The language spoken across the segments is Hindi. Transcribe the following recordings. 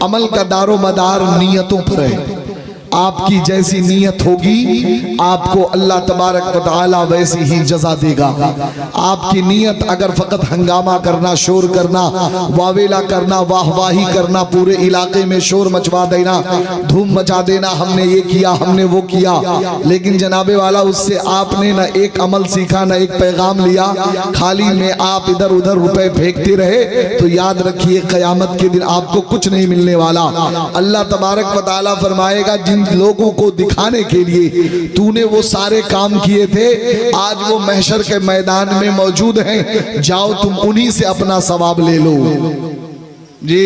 अमल का दारो मदार नीयतों पर है। आपकी जैसी नीयत होगी आपको अल्लाह तबारक व तआला वैसी ही जजा देगा। आपकी नीयत अगर फ़कत हंगामा करना, शोर करना, वावेला करना, वाहवाही करना, पूरे इलाके में शोर मचवा देना, धूम मचा देना, हमने ये किया, हमने वो किया, लेकिन जनाबे वाला उससे आपने न एक अमल सीखा, न एक पैगाम लिया, खाली में आप इधर उधर रुपए फेंकते रहे, तो याद रखिए क़यामत के दिन आपको कुछ नहीं मिलने वाला। अल्लाह तबारक व तआला फरमाएगा जिन लोगों को दिखाने के लिए तूने वो सारे काम किए थे, आज वो महशर के मैदान में मौजूद हैं, जाओ तुम उन्हीं से अपना सवाब ले लो। जी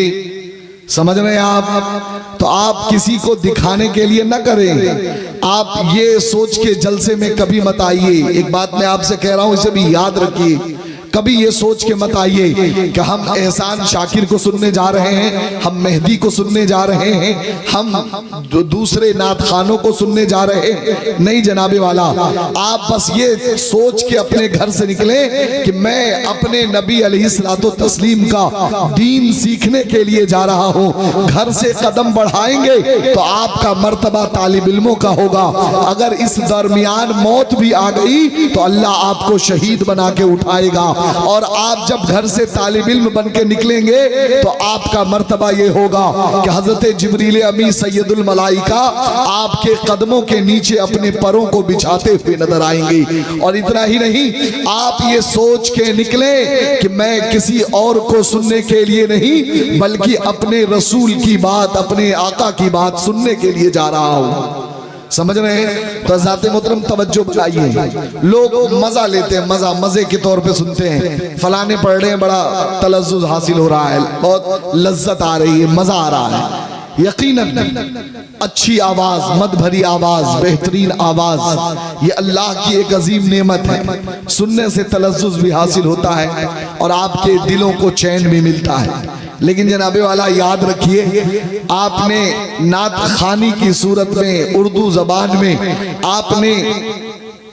समझ रहे हैं आप? तो आप किसी को दिखाने के लिए न करें, आप ये सोच के जलसे में कभी मत आइए। एक बात मैं आपसे कह रहा हूं, इसे भी याद रखिए, कभी ये सोच के मत आइए कि हम एहसान शाकिर को सुनने जा रहे हैं, हम मेहदी को सुनने जा रहे हैं, हम दूसरे नात खानों को सुनने जा रहे हैं। नहीं जनाबे वाला, आप बस ये सोच के अपने घर से निकले कि मैं अपने नबी अलैहिस्सलातो तस्लीम का दीन सीखने के लिए जा रहा हूँ। घर से कदम बढ़ाएंगे तो आपका मर्तबा तालिब इल्मों का होगा। अगर इस दरमियान मौत भी आ गई तो अल्लाह आपको शहीद बना के उठाएगा। और आप जब घर से तालिब इल्म बन के निकलेंगे तो आपका मर्तबा ये होगा कि हजरत जिब्रील अमी सैयदुल मलाइका आपके कदमों के नीचे अपने परों को बिछाते हुए नजर आएंगे। और इतना ही नहीं, आप ये सोच के निकले कि मैं किसी और को सुनने के लिए नहीं, बल्कि अपने रसूल की बात, अपने आका की बात सुनने के लिए जा रहा हूं। समझ रहे हैं? तो ज़ाते मोहतरम तवज्जो बनाइए। लोग मजा लेते हैं, मजे के तौर पे सुनते हैं, फलाने पढ़ रहे हैं, बड़ा तलज्जुज़ हासिल हो रहा है, बहुत लज्जत आ रही है, मजा आ रहा है। यकीनन अच्छी आवाज, मद भरी आवाज, बेहतरीन आवाज, ये अल्लाह की एक अजीम नेमत है। सुनने से तलज्जुज़ भी हासिल होता है और आपके दिलों को चैन भी मिलता है। लेकिन जनाबे वाला याद रखिए, आपने नात खानी की सूरत में, उर्दू जबान में आपने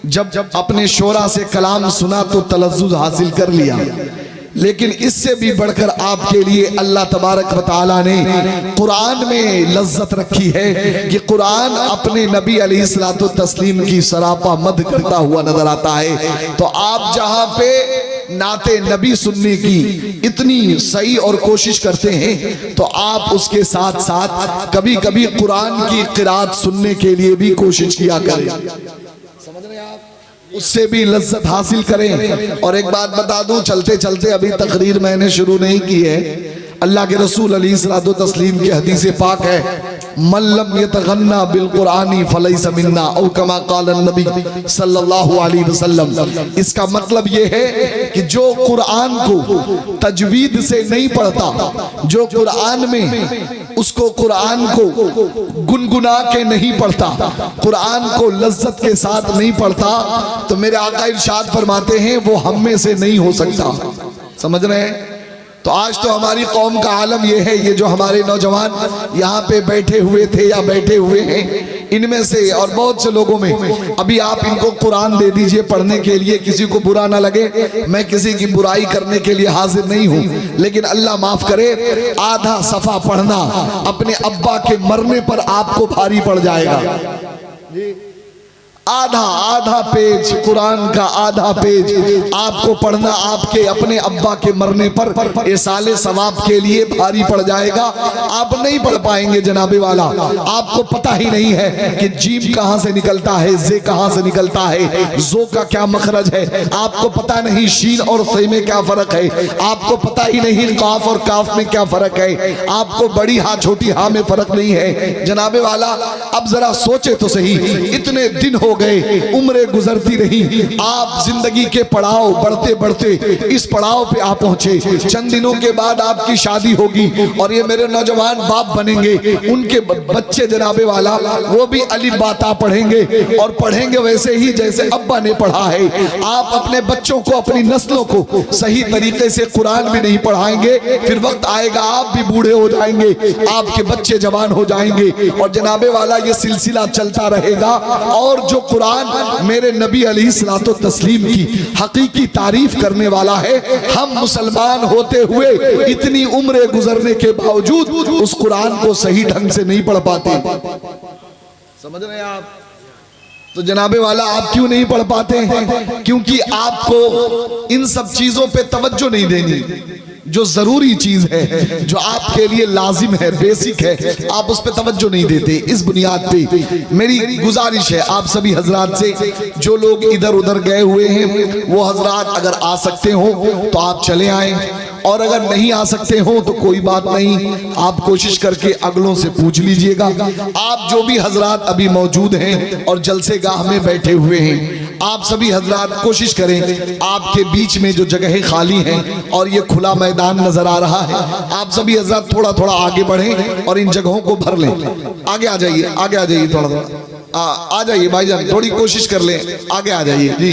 जब अपने शोरा से कलाम सुना तो तलज्जुज़ हासिल कर लिया, लेकिन इससे भी बढ़कर आपके लिए अल्लाह तबारक व तआला ने कुरान में लज्जत रखी है कि कुरान अपने नबी अलैहिस्सलातो तस्लीम की सरापा मद करता हुआ नजर आता है। तो आप जहां पे नाते नबी सुनने की इतनी सही और कोशिश करते हैं, तो आप उसके साथ साथ कभी कभी कुरान की क़िरात सुनने के लिए भी कोशिश किया करें। समझ रहे हैं आप? उससे भी लज्जत हासिल करें। और एक बात बता दूं, चलते चलते, अभी तकरीर मैंने शुरू नहीं की है, अल्लाह के रसूल अलैहिस्सलातो तस्लीम की हदीस पाक है, मल्लम यतगन्ना बिल कुरानी फलैसा मिन्ना औ कमा क़ाल नबी सल्लल्लाहु अलैहि वसल्लम। इसका मतलब ये है कि जो कुरान को तजवीद से नहीं पढ़ता, जो कुरान में उसको कुरान को गुनगुना के नहीं पढ़ता, कुरान को लज्जत के साथ नहीं पढ़ता, तो मेरे आका इरशाद फरमाते हैं वो हम में से नहीं हो सकता। समझ रहे हैं? तो आज तो हमारी कौम का आलम यह है, ये जो हमारे नौजवान यहाँ पे बैठे हुए थे या बैठे हुए हैं, इनमें से और बहुत से लोगों में, अभी आप इनको कुरान दे दीजिए पढ़ने के लिए, किसी को बुरा ना लगे, मैं किसी की बुराई करने के लिए हाजिर नहीं हूँ, लेकिन अल्लाह माफ करे, आधा सफा पढ़ना अपने अब्बा के मरने पर आपको भारी पड़ जाएगा। आधा पेज कुरान का, आधा पेज आपको पढ़ना आपके अपने अब्बा के मरने पर ये साले सवाब के लिए भारी पड़ जाएगा। आप नहीं पढ़ पाएंगे जनाबे वाला। आपको पता ही नहीं है कि जीम कहां से निकलता है, जे कहां से निकलता है, जो का क्या मखरज है, आपको पता नहीं शीन और सही में क्या फर्क है, आपको पता ही नहीं काफ और काफ में क्या फर्क है, आपको बड़ी हा छोटी हा में फर्क नहीं है जनाबे वाला। अब जरा सोचे तो सही, इतने दिन हो गए, उम्रें गुजरती रही, आप जिंदगी के पड़ाव बढ़ते बढ़ते इस पड़ाव पे आप पहुंचे, चंद दिनों के बाद आपकी शादी होगी और ये मेरे नौजवान बाप बनेंगे, उनके बच्चे जनाबे वाला वो भी अली बाता पढ़ेंगे और पढ़ेंगे वैसे ही जैसे अब्बा ने पढ़ा है। आप अपने बच्चों को, अपनी नस्लों को सही तरीके से कुरान भी नहीं पढ़ाएंगे, फिर वक्त आएगा आप भी बूढ़े हो जाएंगे, आपके बच्चे जवान हो जाएंगे और जनाबे वाला ये सिलसिला चलता रहेगा। और जो कुरान मेरे नबी अलैहिस्सलातो तस्लीम की हकीकी तारीफ करने वाला है। हम मुसलमान होते हुए इतनी उम्र गुजरने के बावजूद उस कुरान को सही ढंग से नहीं पढ़ पाते। समझ रहे हैं आप? तो जनाबे वाला आप क्यों नहीं पढ़ पाते हैं? क्योंकि आपको इन सब चीजों पे तवज्जो नहीं देनी। जो जरूरी चीज है, जो आपके लिए लाजिम है, बेसिक है, आप उस पे तवज्जो नहीं देते। इस बुनियाद पे मेरी गुजारिश है आप सभी हजरात से, जो लोग इधर उधर गए हुए हैं वो हजरात अगर आ सकते हो तो आप चले आए, और अगर नहीं आ सकते हो तो कोई बात नहीं, आप कोशिश करके अगलों से पूछ लीजिएगा। आप जो भी हजरात अभी मौजूद हैं और जलसे गाह में बैठे हुए हैं, आप सभी हजरात कोशिश करें, आपके बीच में जो जगहें खाली हैं और ये खुला मैदान नजर आ रहा है, आप सभी हजरात थोड़ा थोड़ा आगे बढ़ें और इन जगहों को भर लें। आगे आ जाइए, आगे आ जाइए, थोड़ा थोड़ा आ जाइए भाईजान, थोड़ी कोशिश कर लें, आगे आ जाइए जी।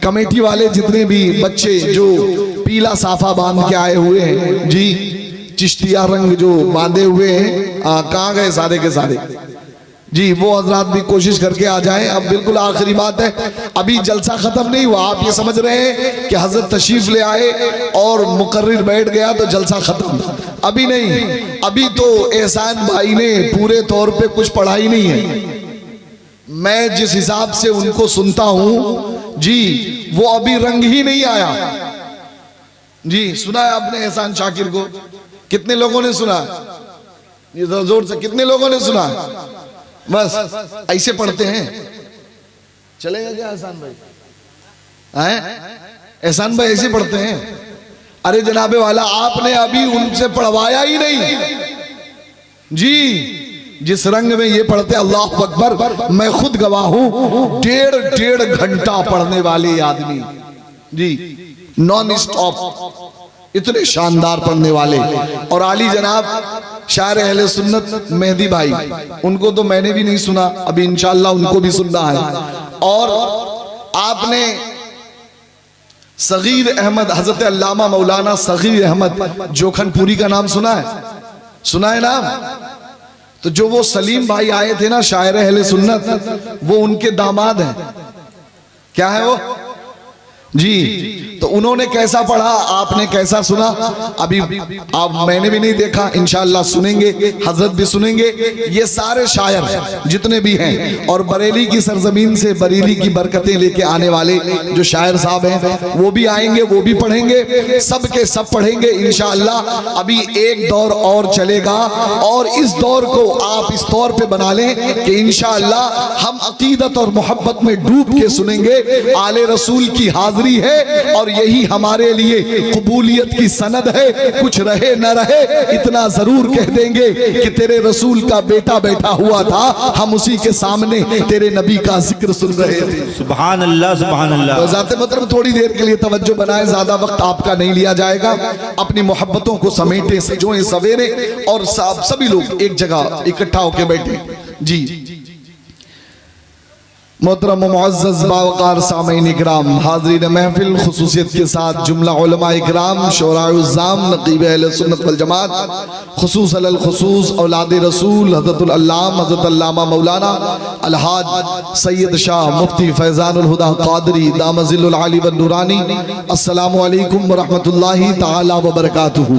कमेटी वाले जितने भी बच्चे जो पीला साफा बांध के आए हुए हैं जी, चिश्तिया रंग जो बांधे हुए हैं, कहाँ गए सारे के सारे जी? वो हजरात भी कोशिश करके आ जाएं। अब बिल्कुल आखिरी बात है, अभी जलसा खत्म नहीं हुआ। आप ये समझ रहे हैं कि हजरत तशरीफ ले आए और मुकर्रिर बैठ गया तो जलसा खत्म, अभी नहीं। अभी तो एहसान भाई ने पूरे तौर पे कुछ पढ़ाई नहीं है। मैं जिस हिसाब से उनको सुनता हूं जी, वो अभी रंग ही नहीं आया जी। सुना है आपने एहसान शाकिर को? कितने लोगों ने सुना? ये जोर से कितने लोगों ने सुना? बस ऐसे पढ़ते हैं, चलेगा क्या एहसान भाई? एहसान भाई ऐसे पढ़ते हैं? अरे जनाबे वाला, आपने अभी उनसे पढ़वाया ही नहीं जी। जिस रंग में ये पढ़ते अल्लाह अकबर, मैं खुद गवाह हूं, डेढ़ घंटा पढ़ने वाले आदमी जी, नॉन स्टॉप, इतने शानदार पढ़ने वाले। और आली जनाब शायर अहले सुन्नत मेहदी भाई, उनको तो मैंने भी नहीं सुना, अभी इंशाअल्लाह उनको भी सुनना है। और आपने सगीर अहमद, हजरत अल्लामा मौलाना सगीर अहमद जोखनपुरी का नाम सुना है? सुना है नाम? तो जो वो सलीम भाई आए थे ना शायर अहले सुन्नत, वो उनके दामाद हैं। क्या है वो जी? तो उन्होंने कैसा पढ़ा, आपने कैसा सुना? अभी आप, मैंने भी नहीं देखा, इंशाअल्लाह सुनेंगे, हजरत भी सुनेंगे। ये सारे शायर जितने भी हैं और बरेली की सरजमीन से बरेली की बरकतें लेके आने वाले जो शायर साहब हैं, वो भी आएंगे, वो भी पढ़ेंगे, सब के सब पढ़ेंगे इंशाअल्लाह। अभी एक दौर और चलेगा और इस दौर को आप इस तौर पे बना लें कि इंशाअल्लाह हम अकीदत और मोहब्बत में डूब के सुनेंगे। आले रसूल की हाजिरी है और यही हमारे लिए कबूलियत की सनद है। कुछ रहे न रहे, इतना जरूर कह देंगे कि तेरे रसूल का बेटा बैठा हुआ था, हम उसी के सामने तेरे नबी का जिक्र सुन रहे थे। सुभान अल्लाह, सुभान अल्लाह। तो ज़ाते मतलब थोड़ी देर के लिए तवज्जो बनाए, ज्यादा वक्त आपका नहीं लिया जाएगा। अपनी मोहब्बतों को समेटे, सजोए सवेरे, और सभी लोग एक जगह इकट्ठा होकर बैठे जी। मोहतरम मुअज़्ज़ज़ बावकार सामीन इकराम, हाज़रीन महफिल, खुसूसियत के साथ जुमला उलमा इकराम, शोराउज़्ज़ाम, नक़ीब अहले सुन्नत वल जमात, खुसूस अलल खुसूस औलाद रसूल हज़रतुल अल्लाम हज़रत अल्लामा मौलाना अलहाज सैयद शाह मुफ्ती फैज़ानुल हुदा क़ादरी दामज़िल्लुल आली वन नूरानी, अस्सलामु अलैकुम व रहमतुल्लाहि तआला व बरकातुहू।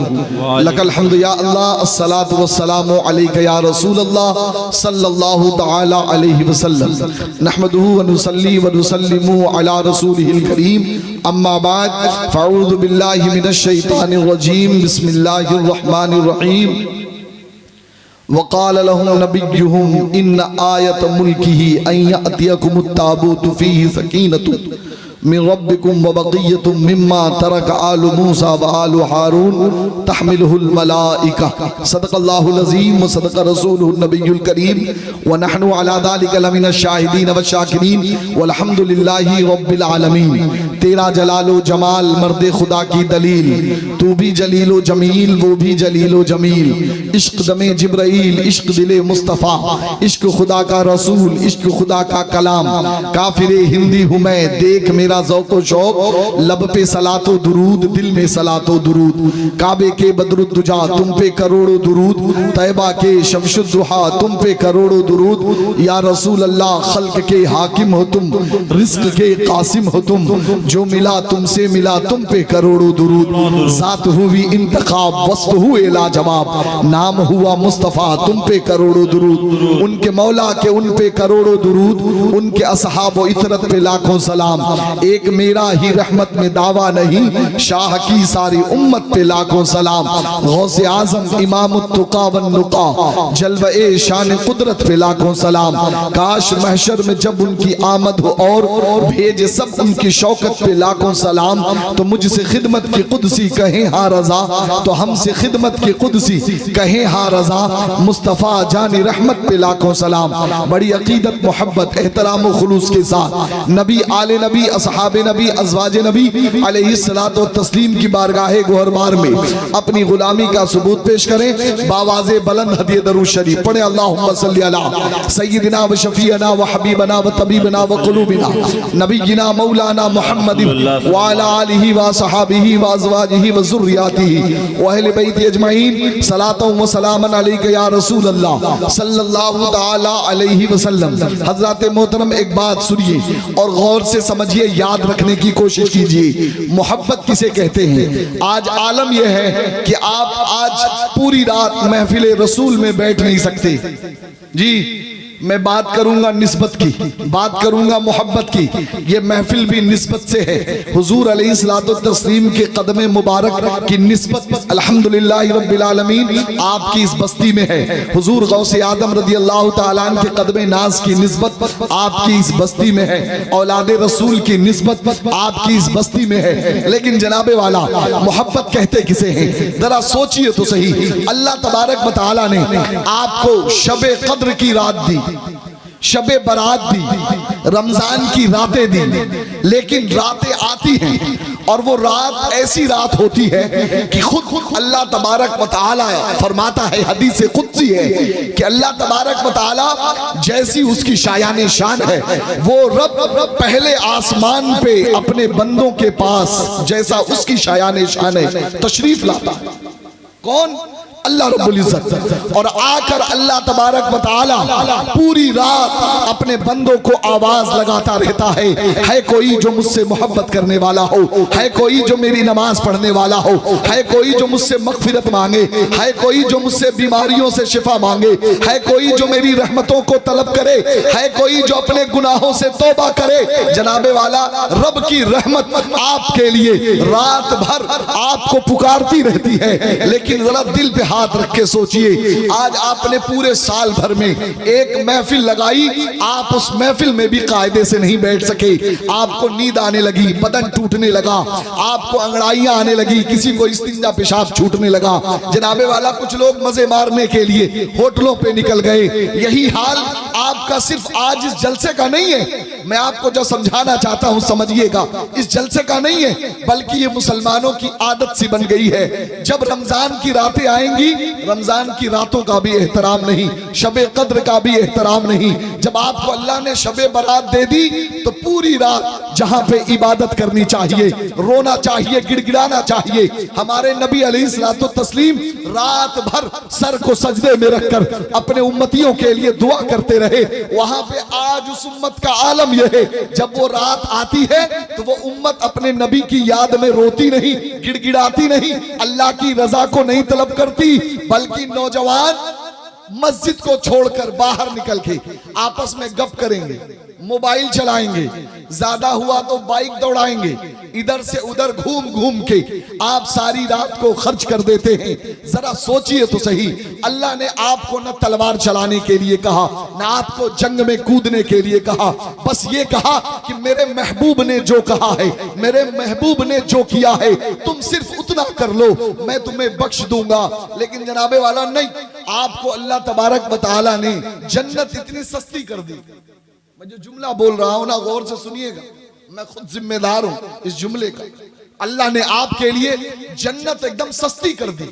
लकल हम्द या अल्लाह, अस्सलातु वस्सलामु अलैका या रसूल अल्लाह सल्लल्लाहु तआला अलैहि वसल्लम। वनुसल्ली वनुसल्लिमु अला रसूलिहिल करीम, अम्मा बाद, फ़अऊज़ु बिल्लाहि मिनश शैतानिर रजीम, बिस्मिल्लाहिर रहमानिर रहीम। वक़ाल लहुम नबिय्युहुम इन्न आयत मुल्किही अन यअतियकुमुत ताबूतु फ़ीहि सकीनतुन मिन रब्बिकुम व बक़िय्यतुम मिम्मा तरक आलु मूसा व आलु हारून तहमिलुहुल मलाइका। सदक़ल्लाहुल अज़ीम व सदक़ रसूलुहुन नबियुल करीम व नहनु अला ज़ालिका लमिनश शाहिदीन व शाकिरीन वल्हम्दुलिल्लाहि रब्बिल आलमीन। तेरा जलालो जमाल मर्दे खुदा की दलील, तू भी जलीलो जमील वो भी जलीलो जमील। इश्क दमे जिब्राइल इश्क दिले मुस्तफ़ा, इश्क खुदा का रसूल इश्क खुदा का कलाम। काफिरे हिंदी हूँ मैं देख मेरा ज़ौक़ो शौक़, लब पे सलातो दुरूद दिल में सलातो दुरूद। काबे के बदरुद्दुजा तुम पे करोड़ों दुरूद, तैबा के शमशुद्दुहा तुम पे करोड़ों दुरूद। या रसूल अल्लाह खल्क के हाकिम हो तुम, रिज़्क़ के कासिम हो तुम, जो मिला तुमसे मिला तुम पे करोड़ों दुरूद। ज़ात हुई इंतखाब वस्त हुए लाजवाब, नाम हुआ मुस्तफ़ा तुम पे करोड़ों दुरूद। उनके मौला के उन पे करोड़ों दुरूद, उनके असहाब व इतरत पे लाखों सलाम। एक मेरा ही रहमत में दावा नहीं, शाह की सारी उम्मत पे लाखों सलाम। गौसे आज़म इमाम तुका वन नुका, जलवे शान कुदरत पे लाखों सलाम। काश महशर में जब उनकी आमद हो और भेज सब उनकी शौकत पे लाखों सलाम। तो मुझसे खिदमत की कुदसी कहें हाँ रजा, तो हमसे खिदमत की कुदसी कहें हाँ रजा। मुस्तफ़ा जानी रहमत पे लाखों सलाम। बड़ी अकीदत मोहब्बत एहतराम व खुलूस के साथ नबी आले नबी असहाबे नबी अज़वाजे नबी अलैहिस्सलातो तस्लीम की बारगाहे गोहरबार में अपनी गुलामी का सबूत पेश करें। बावाज़े बुलंद हदिया दरूद शरीफ पढ़े। अल्लाहुम्मा सल्ली अला सय्यिदिना व शफीअना व हबीबना व तबीबना व कुलूबिना नबीना मौलाना मुहम्मद व अला आलिहि व सहाबिहि व अज़वाजिहि व ज़ुर्रियातिहि व अहले बैत अजमईन सलातो व सलामन अलैका या रसूल अल्लाह सल्लल्लाहु तआला अलैहि वसल्लम। हज़रात मोहतरम एक बात सुनिए और गौर से समझिए, याद रखने की कोशिश कीजिए। मोहब्बत किसे कहते हैं? आज आलम यह है कि आप आज पूरी रात महफिल रसूल में बैठ नहीं सकते। जी मैं बात करूंगा निस्बत की, बात करूंगा मोहब्बत की। ये महफिल भी निस्बत से है। हुजूर अलैहिस्सलातु तस्लीम के कदम मुबारक की निस्बत अल्हम्दुलिल्लाह रब्बिल आलमीन आपकी इस बस्ती में है। हुजूर गौसे आदम रज़ियल्लाहु ताला अन्हु के कदम नाज की निस्बत आपकी इस बस्ती में है। औलादे रसूल की निस्बत आपकी इस बस्ती में है। लेकिन जनाबे वाला मोहब्बत कहते किसे हैं? जरा सोचिए तो सही। अल्लाह तबारक व तआला ने आपको शबे कद्र की रात दी, शबे बारात दी, रमजान की रातें दी। लेकिन रातें आती हैं और वो रात ऐसी रात होती है कि खुद अल्लाह तबारक व तआला फरमाता है, हदीस कुदसी है कि अल्लाह तबारक व तआला जैसी उसकी शायान शान है, वो रब पहले आसमान पे अपने बंदों के पास जैसा उसकी शायान शान है तशरीफ लाता। कौन? अल्लाह रब्बुल इज्जत। और आकर अल्लाह तबारक व तआला पूरी रात अपने बंदों को आवाज लगाता रहता है कोई जो मुझसे मोहब्बत करने वाला हो, है कोई जो मेरी नमाज पढ़ने वाला हो, है कोई जो मुझसे मगफिरत मांगे, है कोई जो मुझसे बीमारियों से शिफा मांगे, है कोई जो मेरी रहमतों को तलब करे, है कोई जो अपने गुनाहों से तौबा करे। जनाबे वाला रब की रहमत आपके लिए रात भर आपको पुकारती रहती है। लेकिन जरा दिल पे हाथ रख के सोचिए, आज आपने पूरे साल भर में एक महफिल लगाई, आप उस महफिल में भी कायदे से नहीं बैठ सके। आपको नींद आने लगी, बदन टूटने लगा, आपको अंगड़ाइयां आने लगी, किसी को इस्तिंजा पेशाब छूटने लगा। जनाबे वाला कुछ लोग मजे मारने के लिए होटलों पे निकल गए। यही हाल आपका सिर्फ आज इस जलसे का नहीं है। मैं आपको जो समझाना चाहता हूं समझिएगा, इस जलसे का नहीं है, बल्कि ये मुसलमानों की आदत सी बन गई है। जब रमजान की रातें आएंगी, रमजान की रातों का भी एहतराम नहीं, शबे कद्र का भी एहतराम नहीं। जब आपको अल्लाह ने शबे बारात दे दी तो पूरी रात जहां पे इबादत करनी चाहिए, रोना चाहिए, गिड़गिड़ाना चाहिए। हमारे नबी अलैहिस्सलातु तस्लीम रात भर सर को सजदे में रखकर अपने उम्मतियों के लिए दुआ करते रहे। वहां पे आज उस उम्मत का आलम यह है, जब वो रात आती है तो वो उम्मत अपने नबी की याद में रोती नहीं, गिड़गिड़ाती नहीं, अल्लाह की रजा को नहीं तलब करती, बल्कि नौजवान मस्जिद को छोड़कर बाहर निकल के आपस में गप करेंगे, मोबाइल चलाएंगे, ज्यादा हुआ तो बाइक दौड़ाएंगे, इधर से उधर घूम घूम के आप सारी रात को खर्च कर देते हैं। जरा सोचिए तो सही, अल्लाह ने आपको न तलवार चलाने के लिए कहा, न आपको जंग में कूदने के लिए कहा, बस ये कहा कि मेरे महबूब ने जो कहा है, मेरे महबूब ने जो किया है, तुम सिर्फ उतना कर लो, मैं तुम्हें बख्श दूंगा। लेकिन जनाबे वाला नहीं, आपको अल्लाह तबारक व तआला ने जन्नत इतनी सस्ती कर दी। मैं जो जुमला बोल रहा हूं ना, गौर से सुनिएगा, मैं खुद जिम्मेदार हूं इस जुमले का। अल्लाह ने आपके लिए जन्नत एकदम सस्ती कर दी।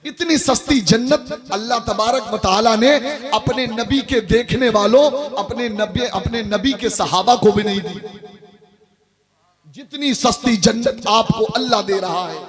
इतनी सस्ती जन्नत अल्लाह तबारक व तआला ने अपने नबी के देखने वालों, अपने नबी के सहाबा को भी नहीं दी। जितनी सस्ती जन्नत आपको अल्लाह दे रहा है।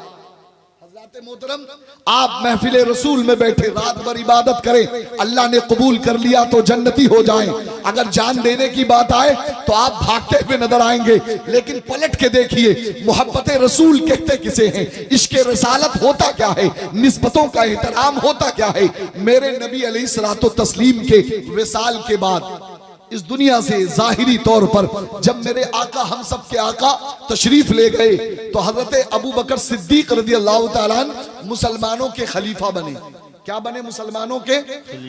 हज़रत मोहतरम, आप महफिल रसूल में बैठे रात भर इबादत करें, अल्लाह ने कबूल कर लिया तो जन्नती हो जाएं। अगर जान देने की बात आए तो आप भागते हुए नजर आएंगे। लेकिन पलट के देखिए, मोहब्बत रसूल कहते किसे हैं, इश्क रसालत होता क्या है, निस्बतों का एहतराम होता क्या है। मेरे नबी अलैहिस्सलातो तस्लीम के विसाल के बाद इस दुनिया से जाहिरी तौर पर जब मेरे आका, हम सब के आका तशरीफ ले गए तो हजरत अबू बकर सिद्दीक रज़ियल्लाहु ताला अन्हु मुसलमानों के खलीफा बने। क्या बने? मुसलमानों के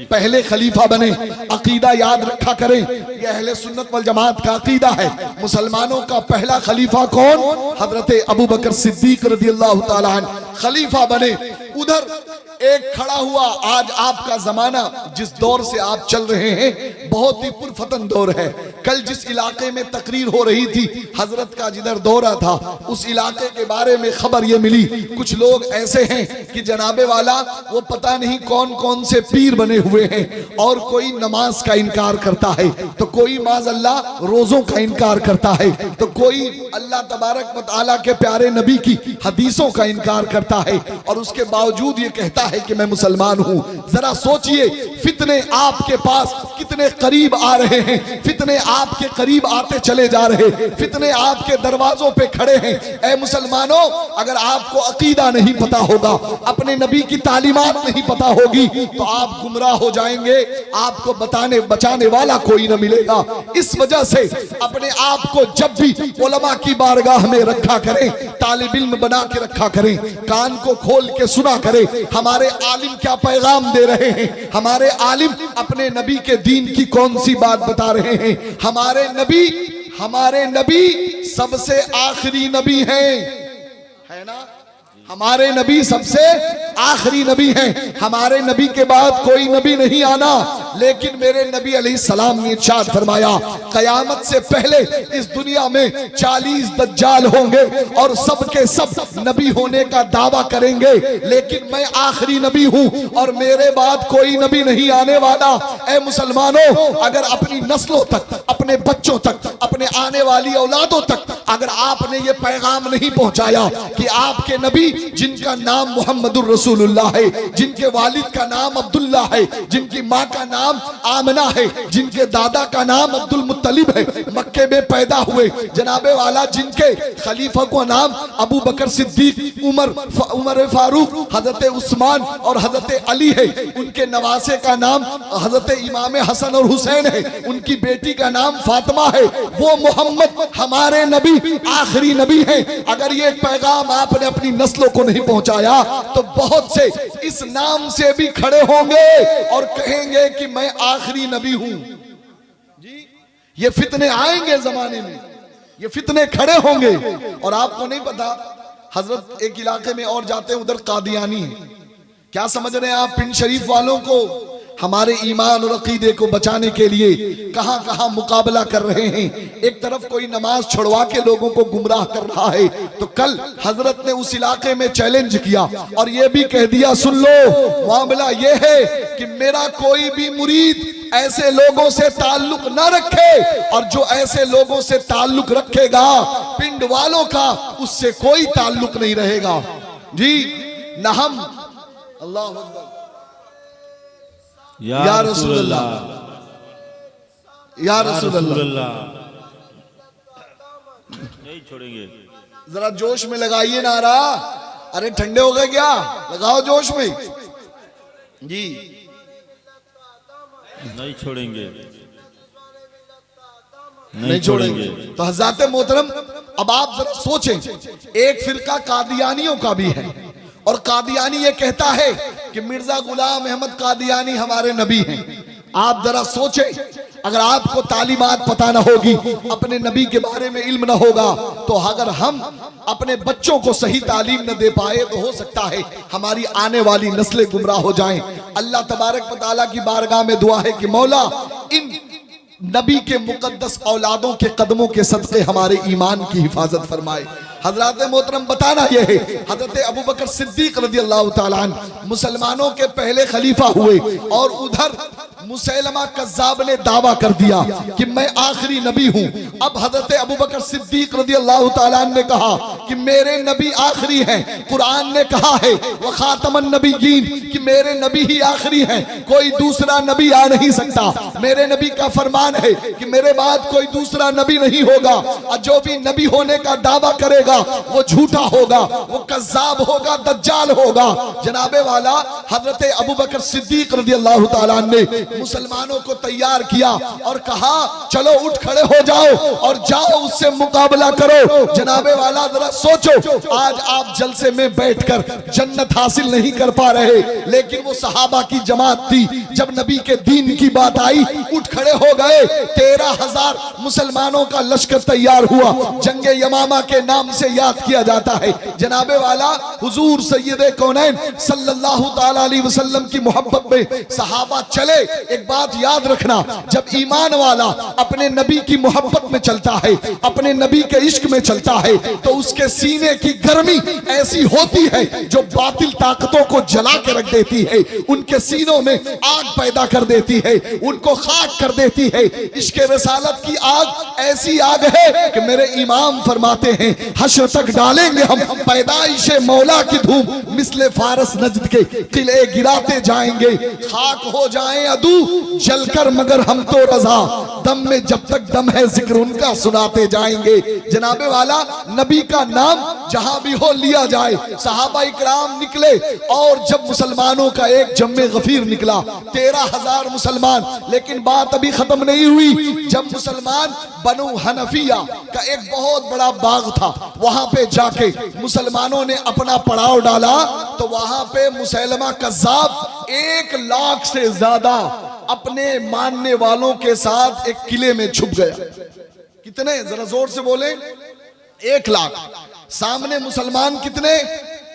पहले खलीफा बने। अकीदा याद रखा करें, यह अहले सुन्नत वल जमात का अकीदा है। मुसलमानों का पहला खलीफा कौन? हजरत अबू बकर सिद्दीक रज़ियल्लाहु ताला अन्हु खलीफा बने। उधर एक खड़ा हुआ, आज आपका जमाना जिस दौर से आप चल रहे हैं बहुत ही पुरफतन दौर है। कल जिस इलाके में तकरीर हो रही थी, हजरत का जिधर दौरा था, उस इलाके के बारे में खबर ये मिली, कुछ लोग ऐसे हैं कि जनाबे वाला वो पता नहीं कौन कौन से पीर बने हुए हैं। और कोई नमाज का इनकार करता है, तो कोई माज़अल्लाह रोजों का इनकार करता है, तो कोई अल्लाह तबारक व तआला के प्यारे नबी की हदीसों का इनकार करता है, और उसके बावजूद ये कहता है कि मैं मुसलमान हूं। जरा सोचिए, फितने आपके पास कितने करीब आ रहे हैं, फितने आपके करीब आते चले जा रहे, फितने आपके दरवाजों पे खड़े हैं। ऐ मुसलमानों, अगर आपको अकीदा नहीं पता होगा, अपने नबी की तालीमात नहीं पता होगी, तो आप गुमराह हो जाएंगे। आपको बचाने वाला कोई न मिलेगा। इस वजह से अपने आप को जब भी उलमा की बारगाह में रखा करें, तालिब इल्म बना के रखा करें, कान को खोल के सुना करें हमारे आलिम क्या पैगाम दे रहे हैं, हमारे आलिम अपने नबी के दीन की कौन सी बात बता रहे हैं। हमारे नबी सबसे आखिरी नबी हैं, है ना? हमारे नबी सबसे आखिरी नबी हैं। हमारे नबी के बाद कोई नबी नहीं आना। लेकिन मेरे नबी अलैहिस्सलाम ने इरशाद फरमाया, कयामत से पहले इस दुनिया में 40 दज्जाल होंगे और सब के सब नबी होने का दावा करेंगे, लेकिन मैं आखिरी नबी हूं और मेरे बाद कोई नबी नहीं आने वाला। ऐ मुसलमानों, अगर अपनी नस्लों तक, अपने बच्चों तक, अपने आने वाली औलादों तक अगर आपने ये पैगाम नहीं पहुंचाया कि आपके नबी जिनका नाम मोहम्मदुर रसूलुल्लाह है, जिनके वालिद का नाम अब्दुल्ला है, जिनकी माँ का नाम आमना है, जिनके दादा का नाम अब्दुल मुत्तलिब है, मक्के में पैदा हुए जनाबे वाला, जिनके खलीफा का नाम अबू बकर सिद्दीक, उमर फारूक, हजरत उस्मान और हजरत अली है, उनके नवासे का नाम हजरत इमाम हसन और हुसैन है, उनकी बेटी का नाम फातिमा है, वो मोहम्मद हमारे नबी आखिरी नबी हैं। अगर ये पैगाम आपने अपनी नस्लों को नहीं पहुंचाया तो बहुत से इस नाम से भी खड़े होंगे और कहेंगे कि मैं आखिरी नबी हूं। जी, ये फितने आएंगे जमाने में, ये फितने खड़े होंगे। और आपको नहीं पता, हजरत एक इलाके में और जाते हैं, उधर कादियानी है। क्या समझ रहे हैं आप? पिंड शरीफ वालों को हमारे ईमान और अकीदे को बचाने के लिए कहां कहां मुकाबला कर रहे हैं। एक तरफ कोई नमाज छुड़वा के लोगों को गुमराह कर रहा है, तो कल हजरत ने उस इलाके में चैलेंज किया और यह भी कह दिया, सुन लो, मामला यह है कि मेरा कोई भी मुरीद ऐसे लोगों से ताल्लुक न रखे, और जो ऐसे लोगों से ताल्लुक रखेगा पिंड वालों का उससे कोई ताल्लुक नहीं रहेगा। जी, न हम, अल्लाह अकबर, या रसूल अल्लाह, या रसूल अल्लाह, नहीं छोड़ेंगे। जरा जोश में लगाइए नारा। अरे ठंडे हो गए क्या? लगाओ जोश में। जी, नहीं छोड़ेंगे, नहीं छोड़ेंगे। तो हज़रत मोहतरम, अब आप जरा सोचें, एक फिरका कादियानियों का भी है, और कादियानी ये कहता है कि मिर्जा गुलाम अहमद कादियानी हमारे नबी हैं। आप जरा सोचें, अगर आपको तालीमात पता ना होगी, अपने नबी के बारे में इल्म ना होगा, तो अगर हम अपने बच्चों को सही तालीम न दे पाए तो हो सकता है हमारी आने वाली नस्लें गुमराह हो जाएं। अल्लाह तबारक व तआला की बारगाह में दुआ है कि मौला इन नबी के मुकद्दस औलादों के कदमों के सदक़े हमारे ईमान की हिफाजत फरमाए। हजरत मोहतरम बताना यह है, हजरत अबू बकर सिद्दीक रज़ी अल्लाह ताला अन्हु मुसलमानों के पहले खलीफा हुए और उधर मुसैलमा कज़्ज़ाब ने दावा कर दिया कि मैं आखिरी नबी हूं। अब हजरत अबू बकर सिद्दीक रज़ी अल्लाह ताला अन्हु ने कहा कि मेरे नबी आखिरी हैं। कुरान ने कहा है व खातमन नबीयीन कि मेरे नबी ही आखिरी हैं, कोई दूसरा नबी आ नहीं सकता। मेरे नबी का फरमान है कि मेरे बाद कोई दूसरा नबी नहीं होगा और जो भी नबी होने का दावा करेगा वो झूठा होगा, वो कज़्ज़ाब होगा, दज्जाल होगा। जनाबे वाला हजरत अबू बकर सिद्दीक रज़ी अल्लाह ताला अन्हु ने मुसलमानों को तैयार किया और कहा चलो उठ खड़े हो जाओ और जाओ उससे मुकाबला करो। जनाबे वाला जरा सोचो, आज आप जलसे में बैठकर जन्नत हासिल नहीं कर पा रहे, लेकिन वो सहाबा की जमात थी, जब नबी के दीन की बात आई उठ खड़े हो गए। 13,000 मुसलमानों का लश्कर तैयार हुआ, जंगे यमामा के नाम से याद किया जाता है। जनाबे वाला हुजूर सैयदे कौनैन सल्लल्लाहु ताला अलैहि वसल्लम की मोहब्बत में सहाबा चले। एक बात याद रखना, जब ईमान वाला अपने नबी की मोहब्बत में चलता है, अपने नबी के इश्क में चलता है, तो उसके सीने की गर्मी ऐसी होती है जो बातिल ताकतों को जला के रख देती है, उनके सीनों में आग पैदा कर देती है, उनको खाक कर देती है। इश्क रसालत की आग ऐसी आग है कि मेरे इमाम फरमाते हैं हश्र तक डालेंगे हम पैदाइशे मौला की धूम, मिसले फारस नजद के किले गिराते जाएंगे। खाक हो जाएं अदू जलकर मगर हम तो रजा, दम में जब तक दम है जिक्र उनका सुनाते जाएंगे। जनाबे वाला नबी का नाम जहां भी हो लिया जाए। सहाबा इकराम निकले और जब मुसलमानों का एक जम्मे गफीर निकला 13,000 मुसलमान, लेकिन बात अभी खत्म नहीं हुई। जब मुसलमान बनु हनफिया का एक बहुत बड़ा बाग था, वहां पे जाके मुसलमानों ने अपना पड़ाव डाला, तो वहां पे मुसैलमा कज़्ज़ाब 1 लाख से ज्यादा अपने मानने वालों के साथ एक किले में छुप गया। कितने, जरा जोर से बोले, 1 लाख। सामने मुसलमान कितने,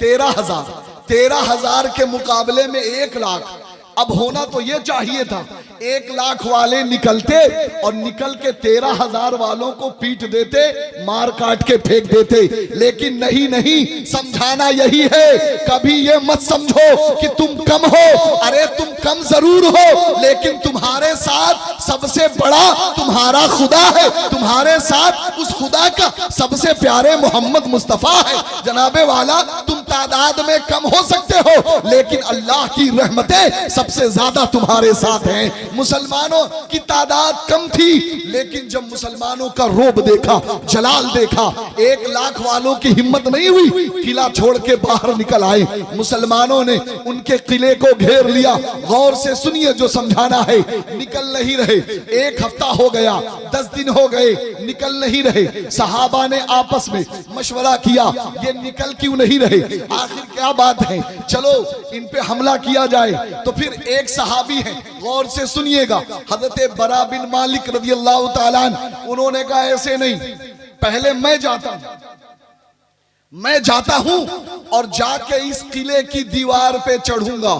13,000। 13,000 के मुकाबले में 1 लाख। अब होना तो ये चाहिए था 1 लाख वाले निकलते और निकल के 13,000 वालों को पीट देते, मार काट के फेंक देते, लेकिन नहीं नहीं, समझाना यही है, कभी ये मत समझो कि तुम कम हो। अरे तुम कम जरूर हो, लेकिन तुम्हारे साथ सबसे बड़ा तुम्हारा खुदा है, तुम्हारे साथ उस खुदा का सबसे प्यारे मोहम्मद मुस्तफा है। जनाबे वाला तुम तादाद में कम हो सकते हो, लेकिन अल्लाह की रहमतें सबसे ज्यादा तुम्हारे साथ हैं। मुसलमानों की तादाद कम थी, लेकिन जब मुसलमानों का रोब देखा, जलाल देखा, 1 लाख वालों की हिम्मत नहीं हुई, किला छोड़ के बाहर निकल आए। मुसलमानों ने उनके किले को घेर लिया। गौर से सुनिए जो समझाना है, निकल नहीं रहे। 1 हफ्ता हो गया, 10 दिन हो गए, निकल नहीं रहे। सहाबा ने आपस में मशवरा किया, ये निकल क्यों नहीं रहे, आखिर क्या बात है, चलो इन पे हमला किया जाए। तो फिर एक सहाबी है, गौर से सुनिएगा, हजरत बरा बिन मालिक रज़ी अल्लाह ताला अन्हु, उन्होंने कहा ऐसे नहीं, पहले मैं जाता हूं और जाके इस किले की दीवार पे चढ़ूंगा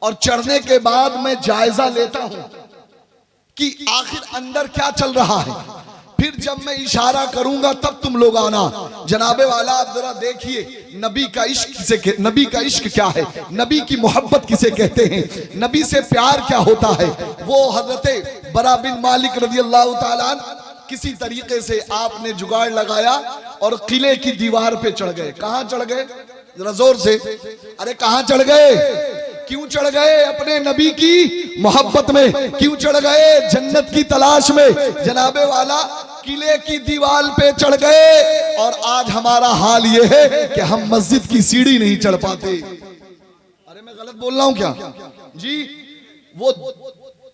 और चढ़ने के बाद मैं जायजा लेता हूं कि आखिर अंदर क्या चल रहा है, फिर जब मैं इशारा करूंगा तब तुम लोग आना। जनाबे वाला आप जरा देखिए, नबी का इश्क क्या है, नबी की मोहब्बत किसे कहते हैं, नबी से प्यार क्या होता है। वो हजरत बरा बिन मालिक रज़ी अल्लाह ताला अन्हु किसी तरीके से आपने जुगाड़ लगाया और किले की दीवार पे चढ़ गए। कहां चढ़ गए, जरा जोर से, अरे कहां चढ़ गए, क्यों चढ़ गए, अपने नबी की मोहब्बत में, क्यों चढ़ गए, जन्नत की तलाश में। जनाबे वाला किले की दीवार पे चढ़ गए और आज हमारा हाल ये है कि हम मस्जिद की सीढ़ी नहीं चढ़ पाते। अरे मैं गलत बोल रहा हूं क्या जी? वो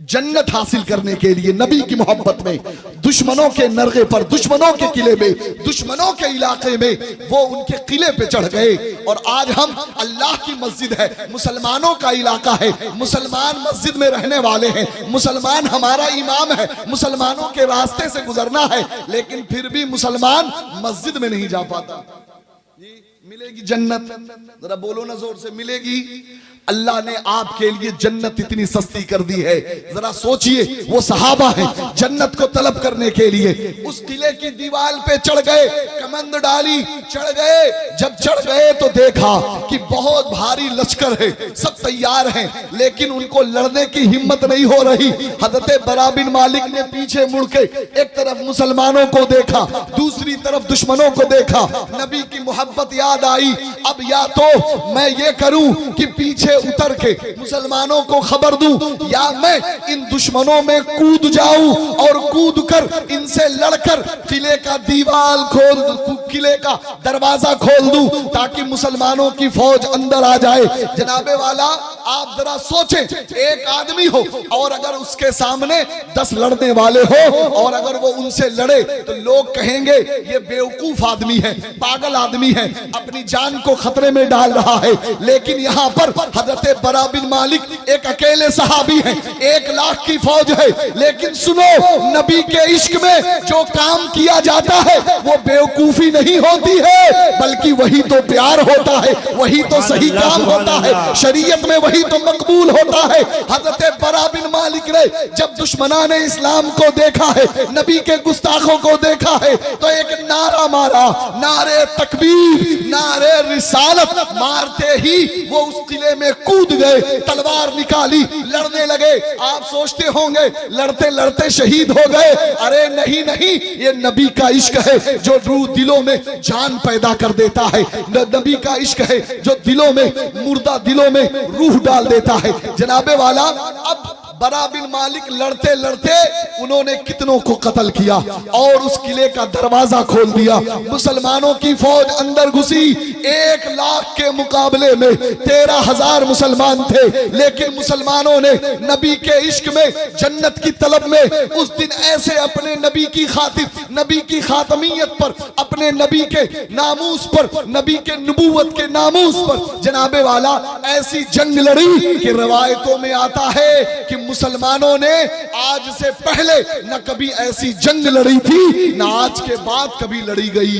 जन्नत हासिल करने के लिए नबी की मोहब्बत में दुश्मनों के नरगे पर, दुश्मनों के किले में, दुश्मनों के इलाके में वो उनके किले पे चढ़ गए। और आज हम, अल्लाह की मस्जिद है, मुसलमानों का इलाका है, मुसलमान मस्जिद में रहने वाले हैं, मुसलमान हमारा इमाम है, मुसलमानों के रास्ते से गुजरना है, लेकिन फिर भी मुसलमान मस्जिद में नहीं जा पाता। मिलेगी जन्नत, जरा बोलो ना जोर से, मिलेगी? अल्लाह ने आपके लिए जन्नत इतनी सस्ती कर दी है। जरा सोचिए, वो सहाबा हैं जन्नत को तलब करने के लिए उस किले की दीवार पे चढ़ गए, कमंद डाली, चढ़ गए। जब चढ़ गए तो देखा कि बहुत भारी लश्कर है, सब तैयार हैं, लेकिन उनको लड़ने की हिम्मत नहीं हो रही। हजरत बरा बिन मालिक ने पीछे मुड़ के एक तरफ मुसलमानों को देखा, दूसरी तरफ दुश्मनों को देखा। नबी की मोहब्बत याद आई, अब या तो मैं ये करूं कि पीछे उतर के मुसलमानों को खबर दूं, या मैं इन दुश्मनों में कूद जाऊं और कूद कर इनसे लड़कर किले का दीवार खोल, किले का दरवाजा खोल दूं ताकि मुसलमानों की फौज अंदर आ जाए। जनाबे वाला, आप जरा सोचें, एक आदमी हो और अगर उसके सामने 10 लड़ने वाले हो और अगर वो उनसे लड़े तो लोग कहेंगे ये बेवकूफ आदमी है, पागल आदमी है, अपनी जान को खतरे में डाल रहा है। लेकिन यहाँ पर हजरत बरा बिन मालिक एक अकेले सहाबी हैं, 1 लाख की फौज है। लेकिन सुनो, नबी के इश्क में जो काम किया जाता है वो बेवकूफी नहीं होती है, बल्कि वही तो प्यार होता है, वही तो सही काम होता है, शरीयत में वही तो मकबूल होता है। हजरत बरा बिन मालिक ने जब दुश्मनान ने इस्लाम को देखा है, नबी के गुस्ताखों को देखा है, तो एक नारा मारा, नारे तकबीर, नारे रिसालत। मारते ही वो उस किले में कूद गए, तलवार निकाली, लड़ने लगे। आप सोचते होंगे लड़ते लड़ते शहीद हो गए। अरे नहीं नहीं, ये नबी का इश्क है जो रूह दिलों में जान पैदा कर देता है। नबी का इश्क है जो दिलों में, मुर्दा दिलों में रूह डाल देता है। जनाबे वाला, अब बरा बिन मालिक लड़ते लड़ते उन्होंने कितनों को कत्ल किया और उस किले का दरवाजा खोल दिया। मुसलमानों की फौज अंदर घुसी। 1 लाख के मुकाबले में 13,000 मुसलमान थे, लेकिन मुसलमानों ने नबी के इश्क में, जन्नत की तलब में उस दिन ऐसे अपने नबी की खातिर, नबी की खातमियत पर, अपने नबी के नामूस पर, नबी के नबूवत के नामूस पर जनाबे वाला ऐसी जंग लड़ी कि रवायतों में आता है कि मुसलमानों ने आज से पहले न कभी ऐसी जंग लड़ी थी, न आज के बाद कभी लड़ी गई।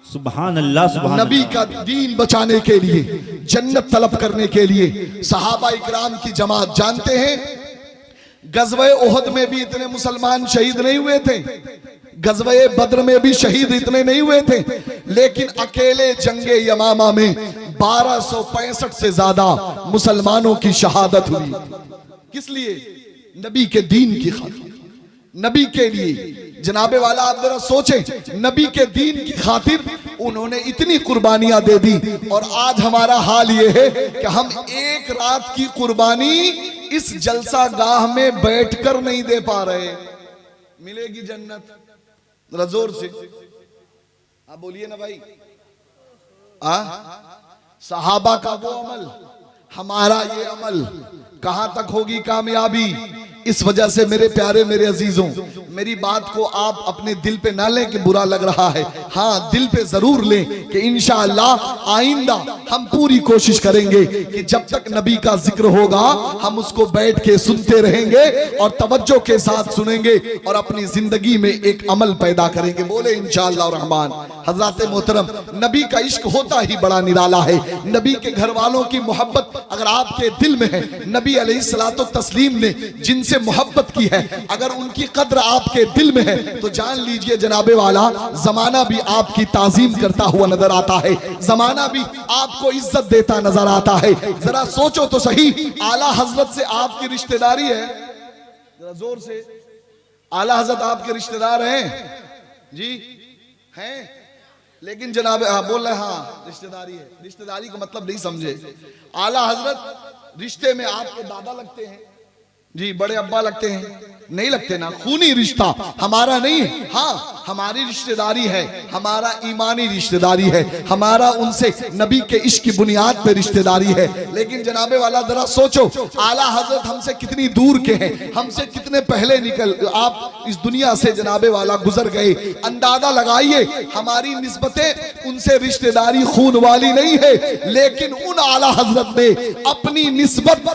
सुभान अल्लाह, सुभान नबी का दीन बचाने के लिए, जन्नत तलब करने के लिए सहाबा इकराम की जमात। जानते हैं गज़वे ओहद में भी इतने मुसलमान शहीद नहीं हुए थे, गज़वे बद्र में भी शहीद इतने नहीं हुए थे, लेकिन अकेले जंगे यमामा में 1265 से ज्यादा मुसलमानों की शहादत हुई। किस लिए? नबी के दीन की खातिर, नबी के लिए। जनाबे वाला, आप जरा सोचें, नबी के दीन की खातिर उन्होंने इतनी कुर्बानियां दे दी। और आज हमारा हाल ये है कि हम एक रात की कुर्बानी इस जलसा गाह में बैठकर नहीं दे पा रहे। मिलेगी जन्नत? जरा जोर से आप बोलिए ना भाई। सहाबा का वो अमल, हमारा ये अमल, कहां तक होगी कामयाबी? इस वजह से मेरे प्यारे, मेरे अजीजों, मेरी बात को आप अपने दिल पे ना लें कि बुरा लग रहा है। हाँ, दिल पे जरूर लें कि इंशाअल्लाह आइंदा हम पूरी कोशिश करेंगे कि जब तक नबी का जिक्र होगा हम उसको बैठ के सुनते रहेंगे और तवज्जो के साथ सुनेंगे और अपनी जिंदगी में एक अमल पैदा करेंगे। बोले इंशाअल्लाह रहमान। हज़रात मोहतरम, नबी का इश्क होता ही बड़ा निराला है। नबी के घर वालों की मोहब्बत अगर आपके दिल में है, नबी अलैहिस्सलातो तस्लीम ने जिनसे मोहब्बत की है, अगर उनकी कद्र आपके दिल में है तो जान लीजिए जनाबे वाला, जमाना भी आपकी ताजीम करता हुआ नजर आता है, जमाना भी आपको इज्जत देता नजर आता है। जरा सोचो तो सही, आला हजरत से आपकी रिश्तेदारी है? जरा जोर से, आला हजरत आपके रिश्तेदार हैं? जी हैं, लेकिन जनाब बोल रहे हाँ रिश्तेदारी है। रिश्तेदारी का मतलब नहीं समझे। आला हजरत रिश्ते में आपके दादा लगते हैं जी, बड़े अब्बा लगते हैं? नहीं लगते ना। खूनी रिश्ता हमारा नहीं है। हाँ, हमारी रिश्तेदारी है, हमारा ईमानी रिश्तेदारी है, हमारा उनसे नबी के इश्क की बुनियाद पे रिश्तेदारी है। लेकिन जनाबे वाला जरा सोचो, आला हजरत हमसे कितनी दूर के हैं, हमसे कितने पहले निकल आप इस दुनिया से जनाबे वाला गुजर गए। अंदाजा लगाइए, हमारी निस्बतें उनसे रिश्तेदारी खून वाली नहीं है, लेकिन उन आला हजरत ने अपनी निस्बत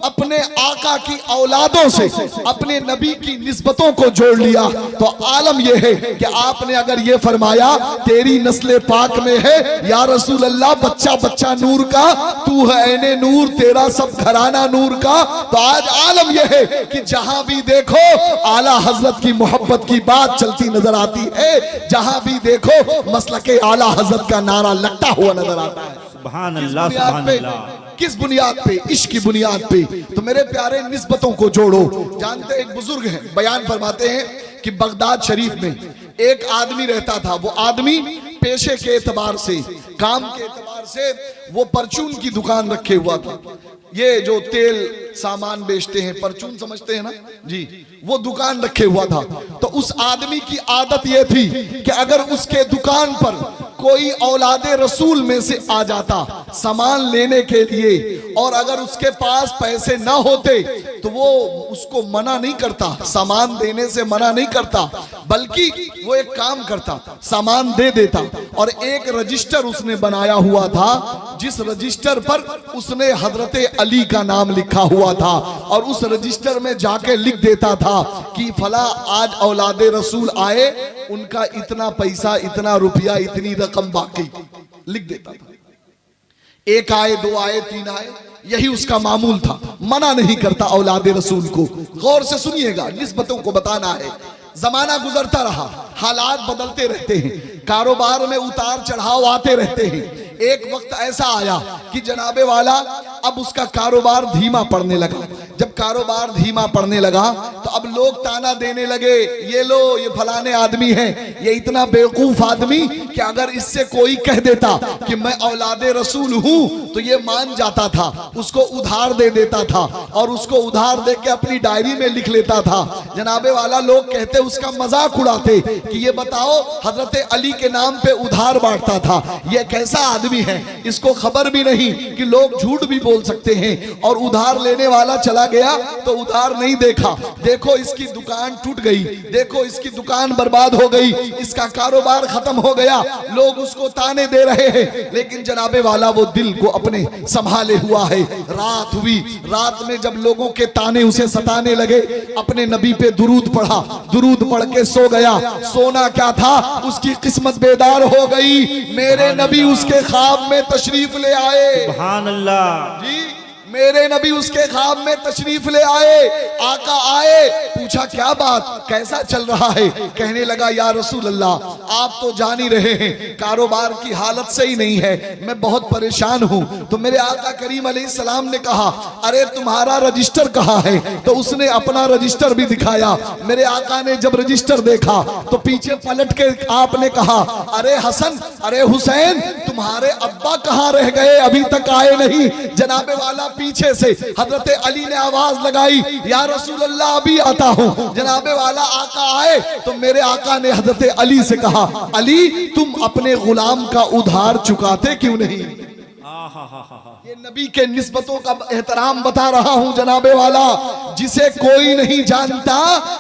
अपने आका की औलादों से अपने नबी की निस्बतों को जोड़ लिया तो आलम यह है कि आपने अगर ये फरमाया तेरी नस्ल पाक में है या रसूल अल्लाह बच्चा बच्चा नूर का, तू है ऐने नूर, तेरा सब घराना नूर का, तो आज आलम यह है कि जहां भी देखो आला हजरत की मोहब्बत की बात चलती नजर आती है, जहां भी देखो मसलके आला हजरत का नारा लगता हुआ नजर आता है। सुभान अल्लाह, सुभान अल्लाह। किस बुनियाद पे? इश्क की बुनियाद पे। तो मेरे प्यारे निस्बतों को जोड़ो। जानते एक बुजुर्ग हैं, बयान फरमाते हैं कि बगदाद शरीफ में एक आदमी रहता था। वो आदमी पेशे के एतबार से, काम के एतबार से वो परचून की दुकान रखे हुआ था। ये जो तेल सामान बेचते हैं, परचून समझते हैं ना जी, वो दुकान रखे हुआ था। तो उस आदमी की आदत ये थी कि अगर उसके दुकान पर कोई औलादे रसूल में से आ जाता सामान लेने के लिए और अगर उसके पास पैसे ना होते तो वो उसको मना नहीं करता, सामान देने से मना नहीं करता, बल्कि वो एक काम करता, सामान दे देता। और एक रजिस्टर उसने बनाया हुआ था जिस रजिस्टर पर उसने हजरत अली का नाम लिखा हुआ था और उस रजिस्टर में जाके लिख देता था कि फला आज औलादे रसूल आए, उनका इतना पैसा, इतना रुपया, इतनी रकम बाकी लिख देता था। एक आए, दो आए, तीन आए, यही उसका मामूल था। मना नहीं करता औलादे रसूल को। गौर से सुनिएगा, निस्बतों को बताना है। जमाना गुजरता रहा, हालात बदलते रहते हैं, कारोबार में उतार चढ़ाव आते रहते हैं। एक वक्त ऐसा आया कि जनाबे वाला अब उसका कारोबार धीमा पड़ने लगा। जब कारोबार धीमा पड़ने लगा तो अब लोग ताना देने लगे, ये लो ये फलाने आदमी है, ये इतना बेवकूफ आदमी कि अगर इससे कोई कह देता कि मैं औलादे रसूल हूं तो ये मान जाता था, उसको उधार दे देता था और उसको उधार दे के अपनी डायरी में लिख लेता था। जनाबे वाला लोग कहते, उसका मजाक उड़ाते कि ये बताओ हजरत अली के नाम पे उधार बांटता था, ये कैसा आदमी है, इसको खबर भी नहीं कि लोग झूठ भी बोल सकते हैं। और उधार लेने वाला चला गया तो उधार नहीं देखा, देखो इसकी दुकान टूट गई, देखो इसकी दुकान बर्बाद हो गई, इसका कारोबार खत्म हो गया, लोग उसको ताने दे रहे हैं। लेकिन जनाबे वाला वो दिल को अपने संभाले हुआ है। रात हुई, रात में जब लोगों के ताने उसे सताने लगे, अपने नबी पे दुरूद पढ़ा, दुरूद पढ़ के सो गया। सोना क्या था, उसकी किस्मत बेदार हो गई। मेरे नबी उसके ख्वाब में तशरीफ ले आए। सुभान अल्लाह जी, मेरे नबी उसके ख्वाब में तशरीफ ले आए। आका आए, पूछा क्या बात, कैसा चल रहा है? कहने लगा या रसूल अल्लाह, आप तो जान ही रहे हैं कारोबार की हालत सही नहीं है, मैं बहुत परेशान हूं। तो मेरे आका करीम अलैहिस्सलाम ने कहा, अरे तुम्हारा रजिस्टर कहाँ है? तो उसने अपना रजिस्टर भी दिखाया। मेरे आका ने जब रजिस्टर देखा तो पीछे पलट के आपने कहा, अरे हसन, अरे हुसैन, तुम्हारे अब्बा कहाँ रह गए, अभी तक आए नहीं? जनाबे वाला पीछे से हजरत अली ने आवाज लगाई, या रसूल अल्लाह अभी आता हूं। जनाबे वाला आका आए तो मेरे आका ने हजरत अली से कहा, अली तुम अपने गुलाम का उधार चुकाते क्यों नहीं? ये नबी के निस्बतों का एहतराम बता रहा हूं जनाबे वाला। जिसे कोई नहीं जानता,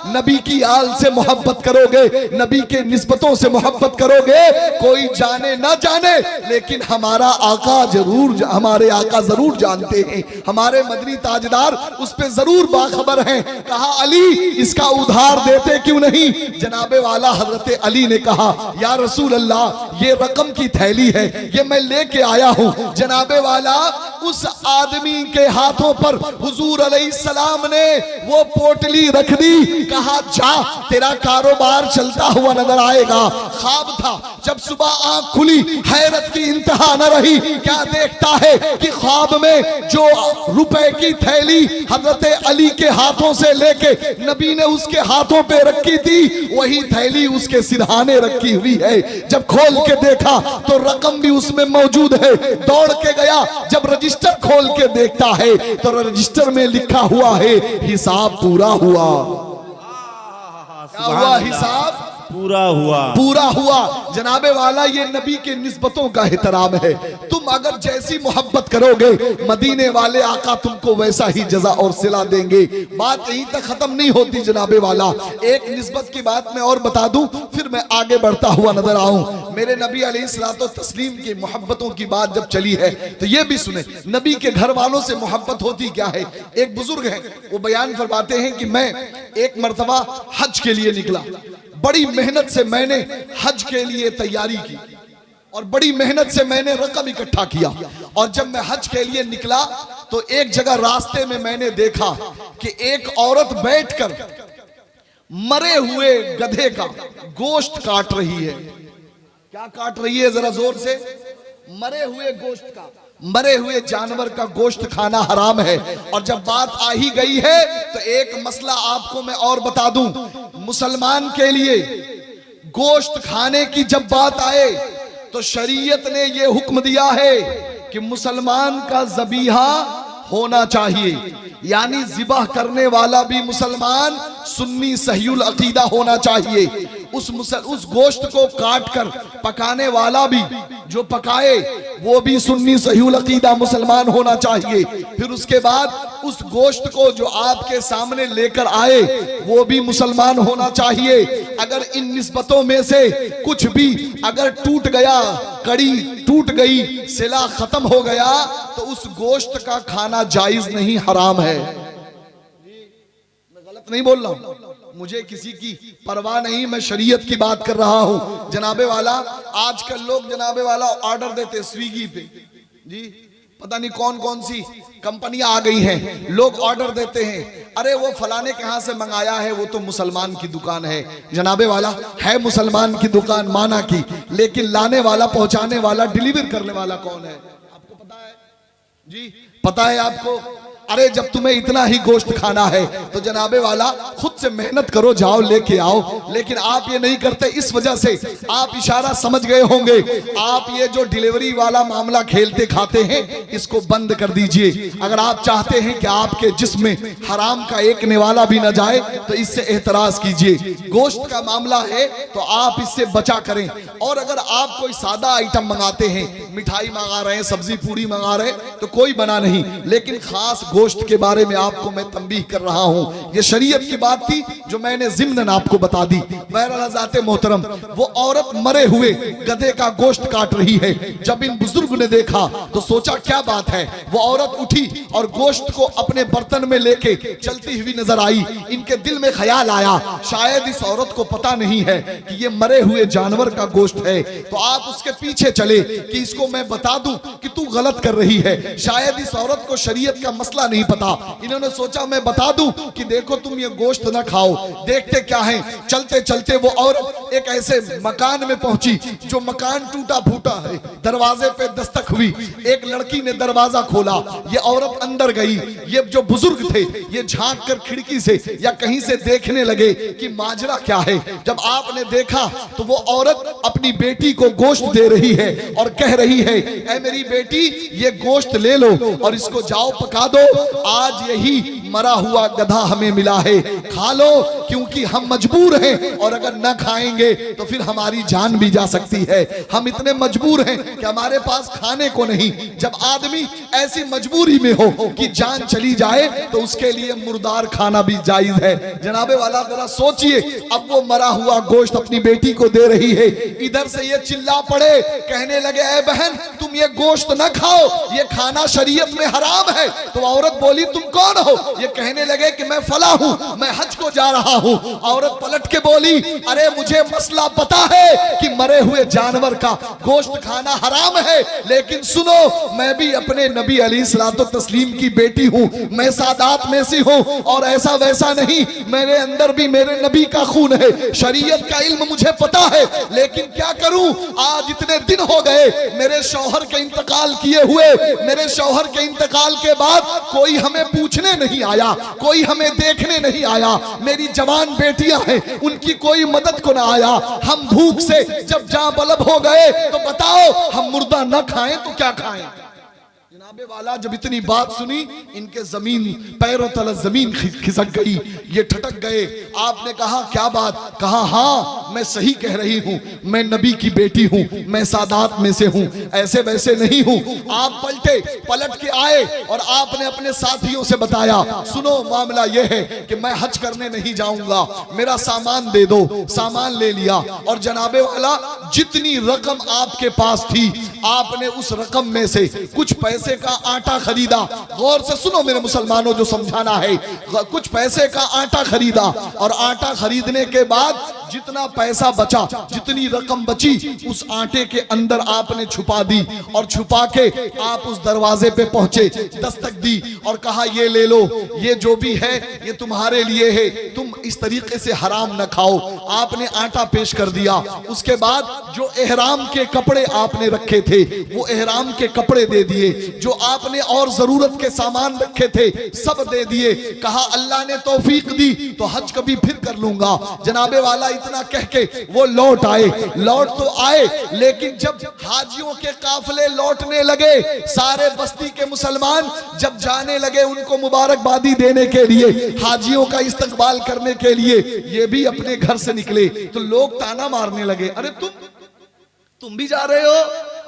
नबी की आल से मोहब्बत करोगे, नबी के निस्बतों से मोहब्बत करोगे, कोई जाने ना जाने लेकिन हमारा आका जरूर, हमारे आका जरूर जानते हैं, हमारे मदनी ताजदार उस पे जरूर बाखबर हैं। कहा अली इसका उधार देते क्यों नहीं? जनाबे वाला हजरत अली ने कहा, या रसूल अल्लाह ये रकम की थैली है, ये मैं लेके आया हूं। जनाबे वाला उस आदमी के हाथों पर हुजूर अलैहिस्सलाम ने वो पोटली रख दी। कहा जा, तेरा कारोबार चलता हुआ नजर आएगा। ख्वाब था, जब सुबह आंख खुली हैरत की इंतहा न रही। क्या देखता है कि ख्वाब में जो रुपए की थैली हजरत अली के हाथों से लेके नबी ने उसके हाथों पे रखी थी, वही थैली उसके सिरहाने रखी हुई है। जब खोल के देखा तो रकम भी उसमें मौजूद है। दौड़ के गया, जब रजिस्टर खोल के देखता है तो रजिस्टर में लिखा हुआ है हिसाब पूरा हुआ। क्या हुआ? हिसाब पूरा हुआ। पूरा हुआ। जनाबे वाला ये नबी के निस्बतों का एहतराम है। तुम अगर जैसी मोहब्बत करोगे मदीने वाले आका तुमको वैसा ही जजा और सिला देंगे। बात यहीं तक खत्म नहीं होती जनाबे वाला। एक निस्बत की बात मैं और बता दूं, फिर मैं आगे बढ़ता हुआ नजर आऊं। मेरे नबी अलैहिस्सलातो तस्लीम की मोहब्बतों की बात जब चली है तो ये भी सुने, नबी के घर वालों से मोहब्बत होती क्या है। एक बुजुर्ग है, वो बयान फरमाते हैं कि मैं एक मर्तबा हज के लिए निकला। बड़ी मेहनत से मैंने हज के लिए तैयारी की और बड़ी मेहनत से मैंने रकम इकट्ठा किया। और जब मैं हज के लिए निकला तो एक जगह रास्ते में मैंने देखा कि एक औरत बैठकर मरे हुए गधे का गोश्त काट रही है। क्या काट रही है, जरा जोर से। मरे हुए गोश्त का, मरे हुए जानवर का गोश्त खाना हराम है। और जब बात आ ही गई है तो एक मसला आपको मैं और बता दूं, मुसलमान के लिए गोश्त खाने की जब बात आए तो शरीयत ने यह हुक्म दिया है कि मुसलमान का ज़बीहा होना चाहिए, यानी ज़िबाह करने वाला भी मुसलमान सुन्नी सहीउल अकीदा होना चाहिए। उस गोश्त को काट कर पकाने वाला भी जो पकाए वो भी सुन्नी सहीउल अकीदा मुसलमान होना चाहिए। फिर उसके बाद उस गोश्त को जो आपके सामने लेकर आए वो भी मुसलमान होना चाहिए। अगर इन निस्बतों में से कुछ भी अगर टूट गया, कड़ी टूट गई, सिला खत्म हो गया तो उस गोश्त का खाना जायज नहीं, हराम है। मैं गलत नहीं बोल रहा हूं, मुझे किसी की परवाह नहीं, मैं शरीयत की बात कर रहा हूं। जनाबे वाला आजकल लोग जनाबे वाला ऑर्डर देते स्विगी पे, जी पता नहीं कौन कौन सी कंपनियां आ गई हैं, लोग ऑर्डर देते हैं, अरे वो फलाने कहां से मंगाया है, वो तो मुसलमान की दुकान है। जनाबे वाला है मुसलमान की दुकान माना की, लेकिन लाने वाला, पहुंचाने वाला, डिलीवर करने वाला कौन है आपको पता है? जी पता है आपको? अरे जब तुम्हें इतना ही गोश्त खाना है तो जनाबे वाला खुद से मेहनत करो, जाओ लेके आओ। लेकिन आप ये नहीं करते, इस वजह से आप इशारा समझ गए होंगे। आप ये जो डिलीवरी वाला मामला खेलते खाते हैं इसको बंद कर दीजिए। अगर आप चाहते हैं कि आपके जिस्म में हराम का एक निवाला भी न जाए तो इससे एहतराज कीजिए। गोश्त का मामला है तो आप इससे बचा करें। और अगर आप कोई सादा आइटम मंगाते हैं, मिठाई मंगा रहे हैं, सब्जी पूड़ी मंगा रहे हैं, तो कोई बना नहीं, लेकिन खास गोश्त के बारे में आपको मैं तंबीह कर रहा हूं। ये शरीयत की बात थी जो मैंने ज़िम्नन आपको बता दी। बहरहाल ज़ाते मोहतरम, वो औरत मरे हुए गधे का गोश्त काट रही है। जब इन बुजुर्ग ने देखा तो सोचा क्या बात है। वो औरत उठी और गोश्त को अपने बर्तन में लेके चलती हुई नजर आई। इनके दिल में ख्याल आया शायद इस औरत को पता नहीं है कि ये मरे हुए जानवर का गोश्त है। तो आप उसके पीछे चले कि इसको मैं बता दूं कि तू गलत कर रही है। शायद इस औरत को शरीयत का मसला नहीं पता। इन्होंने सोचा मैं बता दूं कि देखो तुम ये गोश्त ना खाओ। देखते क्या है, चलते चलते वो औरत एक ऐसे मकान में पहुंची जो मकान टूटा फूटा है। दरवाजे पे दस्तक हुई, एक लड़की ने दरवाजा खोला, ये औरत अंदर गई। ये जो बुजुर्ग थे ये झांक कर खिड़की से या कहीं से देखने लगे कि माजरा क्या है। जब आपने देखा तो वो औरत अपनी बेटी को गोश्त दे रही है और कह रही है, ऐ मेरी बेटी ये गोश्त ले लो और इसको जाओ पका दो, आज यही मरा हुआ गधा हमें मिला है, खा लो क्योंकि हम मजबूर हैं और अगर न खाएंगे तो फिर हमारी जान भी जा सकती है। हम इतने मजबूर हैं कि हमारे पास खाने को नहीं। जब आदमी ऐसी मजबूरी में हो कि जान चली जाए तो उसके लिए मुर्दार खाना भी जायज है। जनाबे वाला जरा सोचिए, अब वो मरा हुआ गोश्त अपनी बेटी को दे रही है, इधर से ये चिल्ला पड़े, कहने लगे ऐ बहन तुम ये गोश्त न खाओ, ये खाना शरीयत में हराम है। तो औरत बोली तुम कौन हो? ये कहने लगे कि मैं फला हूं, मैं हज को जा रहा हूं। औरत पलट के बोली, अरे मुझे मसला पता है कि मरे हुए जानवर का गोश्त खाना हराम है, लेकिन सुनो मैं भी अपने नबी अलैहिस्सलातो तस्लीम की बेटी हूं, मैं सादात में से हूं और ऐसा वैसा नहीं, मेरे अंदर भी मेरे नबी का खून है, शरीयत का इल्म मुझे पता है। लेकिन क्या करूं, आज इतने दिन हो गए मेरे शौहर के इंतकाल किए हुए, मेरे शौहर के इंतकाल के बाद कोई हमें पूछने नहीं आया, कोई हमें देखने नहीं आया। मेरी जवान बेटियां हैं, उनकी कोई मदद को ना आया। हम भूख से जब जां बलब हो गए तो बताओ हम मुर्दा न खाएं तो क्या खाएं? जनाब जनाबे वाला जब इतनी बात सुनी, इनके जमीन पैरों तले जमीन खिसक गई, ये ठटक गए। आपने कहा क्या बात? कहा हाँ मैं सही कह रही हूँ, मैं नबी की बेटी हूँ, मैं सादात में से हूँ, ऐसे वैसे नहीं हूँ। आप पलट के आए और आपने अपने साथियों से बताया, सुनो मामला यह है कि मैं हज करने नहीं जाऊंगा, मेरा सामान दे दो। सामान ले लिया और जनाबे वाला जितनी रकम आपके पास थी, आपने उस रकम में से कुछ पैसे का आटा खरीदा। गौर से सुनो मेरे मुसलमानों, जो समझाना है, कुछ पैसे का आटा खरीदा और आटा खरीदने के बाद जितना पैसा बचा, जितनी रकम बची, उस आटे के अंदर आपने छुपा दी और छुपा के आप उस दरवाजे पे पहुंचे, दस्तक दी और कहा ये ले लो, ये जो भी है ये तुम्हारे लिए है, तुम इस तरीके से हराम न खाओ। आपने आटा पेश कर दिया। उसके बाद जो एहराम के कपड़े आपने रखे थे, वो एहराम के कपड़े दे दिए। जो आपने और जरूरत के सामान रखे थे, सब दे दिए। कहा अल्लाह ने तौफीक दी तो हज कभी फिर कर लूंगा। जनाबे वाला इतना कह के वो लौट तो आए, लेकिन जब हाजियों के काफले लौटने लगे, सारे बस्ती के मुसलमान जब जाने लगे उनको मुबारकबादी देने के लिए, हाजियों का इस्तकबाल करने के लिए, ये भी अपने घर से निकले तो लोग ताना मारने लगे, अरे तुम भी जा रहे हो?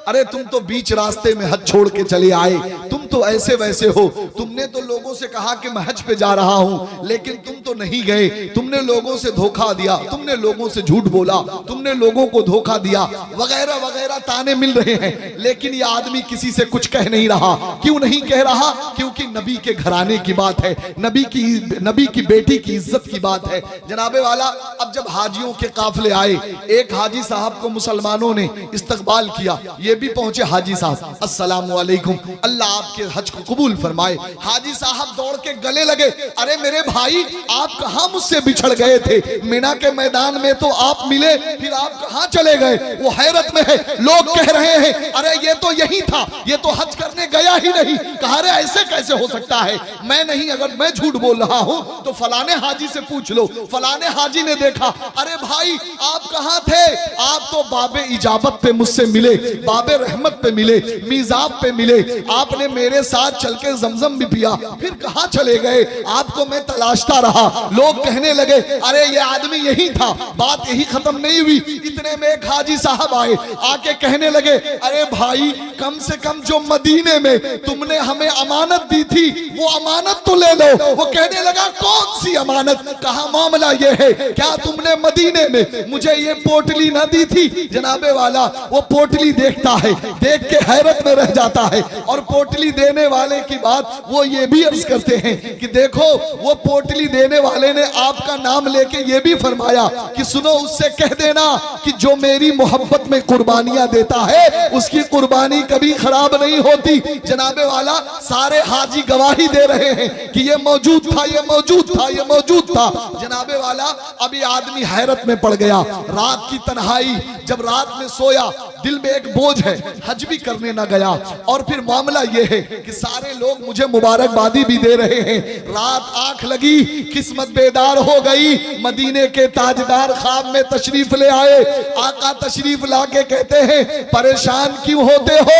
अरे तुम तो बीच रास्ते में हज छोड़ के चले आए, तुम तो ऐसे वैसे हो। तुमने तो लोगों से कहा कि मैं हज पे जा रहा हूं, लेकिन तुम तो नहीं गए। तुमने लोगों से धोखा दिया, तुमने लोगों से झूठ बोला, तुमने लोगों को धोखा दिया, वगैरह वगैरह ताने मिल रहे हैं। लेकिन ये आदमी किसी से कुछ कह नहीं रहा। क्यों नहीं कह रहा? क्योंकि नबी के घराने की बात है, नबी की बेटी की इज्जत की बात है। जनाबे वाला अब जब हाजियों के काफले आए, एक हाजी साहब को मुसलमानों ने इस्तकबाल किया। ये भी पहुंचे हाजी साहब, अस्सलाम वालेकुम, अल्लाह आपके हज को कबूल फरमाए। हाजी साहब दौड़ के गले लगे, अरे मेरे भाई आप कहां मुझसे बिछड़ गए थे? मिना के मैदान में तो आप मिले, फिर आप कहां चले गए? वो हैरत में है। लोग कह रहे हैं अरे ये तो यही था, ये तो हज करने गया ही नहीं। कहा अरे ऐसे कैसे हो सकता है? मैं नहीं, अगर मैं झूठ बोल रहा हूं तो फलाने हाजी से पूछ लो। फलाने हाजी ने देखा, अरे भाई आप कहां थे? आप तो बाबे इजाबत पे मुझसे मिले, बाबे रहमत पे मिले, मीज़ाब पे मिले, आपने मेरे साथ चल के जमजम भी पिया, फिर कहां चले गए? आपको मैं तलाशता रहा। लोग कहने लगे अरे ये आदमी यही था। बात यही खत्म नहीं हुई, इतने में एक हाजी साहब आए, आके कहने लगे अरे भाई कम से कम जो मदीने में तुमने हमें अमानत दी थी, वो अमानत तो ले लो। वो कहने लगा कौन सी अमानत? कहा मामला ये है, क्या तुमने मदीने में मुझे ये पोटली न दी थी? जनाबे वाला वो पोटली देखता है, देख के हैरत में रह जाता है। और पोटली देने वाले की बात वो ये भी अर्ज करते हैं कि देखो वो पोटली देने वाले ने आपका नाम लेके ये भी फरमाया कि सुनो उससे कह देना कि जो मेरी मोहब्बत में कुर्बानियां देता है उसकी कुर्बानी कभी खराब नहीं होती। जनाबे वाला सारे हाजी गवाही दे रहे हैं कि ये मौजूद था, ये मौजूद था, ये मौजूद था। जनाबे वाला अभी आदमी हैरत में पड़ गया। रात की तन्हाई, जब रात में सोया, दिल में एक बोझ है, हज भी करने ना गया। और फिर मामला ये है कि सारे लोग मुझे मुबारकबादी भी दे रहे हैं। रात आंख लगी, किस्मत बेदार हो गई। मदीने के ताजदार ख्वाब में तशरीफ ले आए। आका तशरीफ लाके कहते हैं परेशान क्यों होते हो?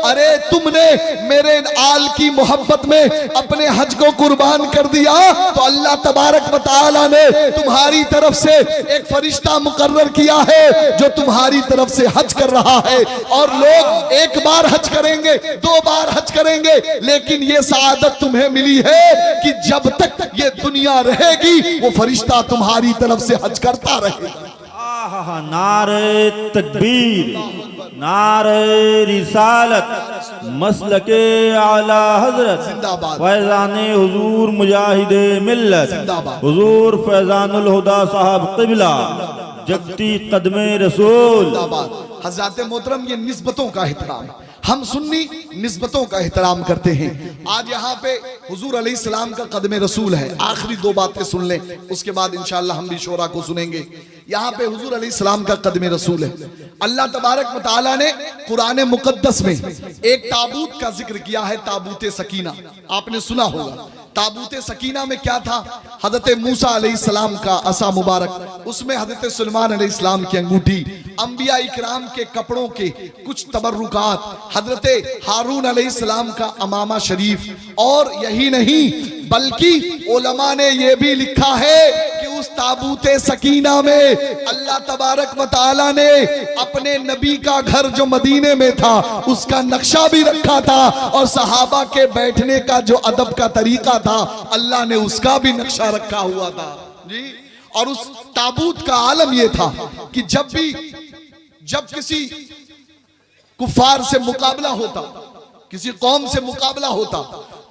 अरे तुमने मेरे आल की मोहब्बत में अपने हज को कुर्बान कर दिया तो अल्लाह तबारक व तआला ने तुम्हारी तरफ से एक फरिश्ता मुकर्रर किया है जो तुम्हारी तरफ से हज कर रहा है। और लोग एक बार हज करेंगे, 2 बार हज करेंगे, लेकिन ये सआदत तुम्हें मिली है कि जब तक ये दुनिया रहेगी वो फरिश्ता तुम्हारी तरफ से हज करता रहेगा। नारे तकबीर, नारे रिसालत, मसलके आला हजरत, जिंदाबाद। फैजाने हुजूर मुजाहिदे मिल्लत, जिंदाबाद। हुजूर फैजानुल हुदा साहब क़िबला, जगती कदमे रसूल। हज़रात मोहतरम, ये निस्बतों का एहतराम, हम सुन्नी निस्बतों का एहतराम करते हैं। आज यहाँ पे हुजूर अलैहिस्सलाम का कदमे रसूल है। आखिरी 2 बातें सुन लें, उसके बाद इंशाअल्लाह हम भी शोरा को सुनेंगे। यहाँ पे हुजूर अलैहिस्सलाम का कदम रसूल है। अल्लाह तबारक व तआला ने कुरान मुकद्दस में एक ताबूत का जिक्र किया है, ताबूत सकीना। आपने सुना होगा ताबूत सकीना में क्या था? हजरत मूसा अलैहिस्सलाम का असा मुबारक, उसमें हजरत सुलेमान अलैहिस्सलाम की अंगूठी, अंबिया इकराम के कपड़ों के कुछ तबर्रुकात, हजरत हारून अलैहिस्सलाम का अमामा शरीफ, और यही नहीं बल्कि उलमा ने यह भी लिखा है कि उस ताबूत सकीना में अल्लाह तबारक व तआला ने अपने नबी का घर जो मदीने में था उसका नक्शा भी रखा था, और सहाबा के बैठने का जो अदब का तरीका था अल्लाह ने उसका भी नक्शा रखा हुआ था जी। और उस ताबूत का आलम यह था कि जब किसी कुफार से मुकाबला होता, किसी कौम से मुकाबला होता,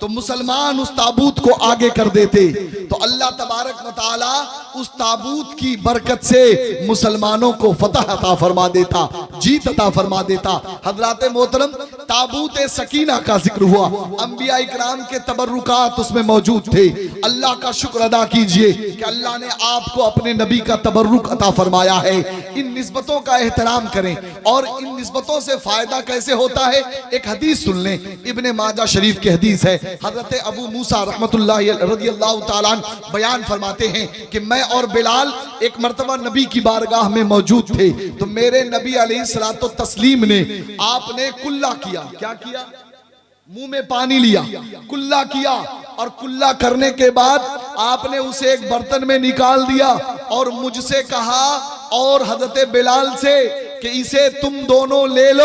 तो मुसलमान उस ताबूत को आगे कर देते, तो अल्लाह तबारक व तआला उस ताबूत की बरकत से मुसलमानों को फतह अता फरमा देता, जीत अता फरमा देता। हजरात मोहतरम, ताबूत सकीना का जिक्र हुआ, अंबिया इकराम के तबर्रुकात उसमें मौजूद थे। अल्लाह का शुक्र अदा कीजिए कि अल्लाह ने आपको अपने नबी का तबर्रुक अता फरमाया है। इन निस्बतों का एहतराम करें, और इन निस्बतों से फायदा कैसे होता है? एक हदीस सुन लें, इब्ने माजा शरीफ की हदीस है। हजरत अबू मूसा रहमतुल्लाहि रज़ियल्लाहु ताला अन्हु बयान फरमाते हैं कि मैं और बिलाल एक मर्तबा नबी की बारगाह में मौजूद थे, तो मेरे नबी अलैहिस्सलातो तस्लीम ने आपने कुल्ला किया। क्या किया? मुंह में पानी लिया, कुल्ला किया, और कुल्ला करने के बाद आपने उसे एक बर्तन में निकाल दिया और मुझसे कहा और हजरत बिलाल से कि इसे तुम दोनों ले लो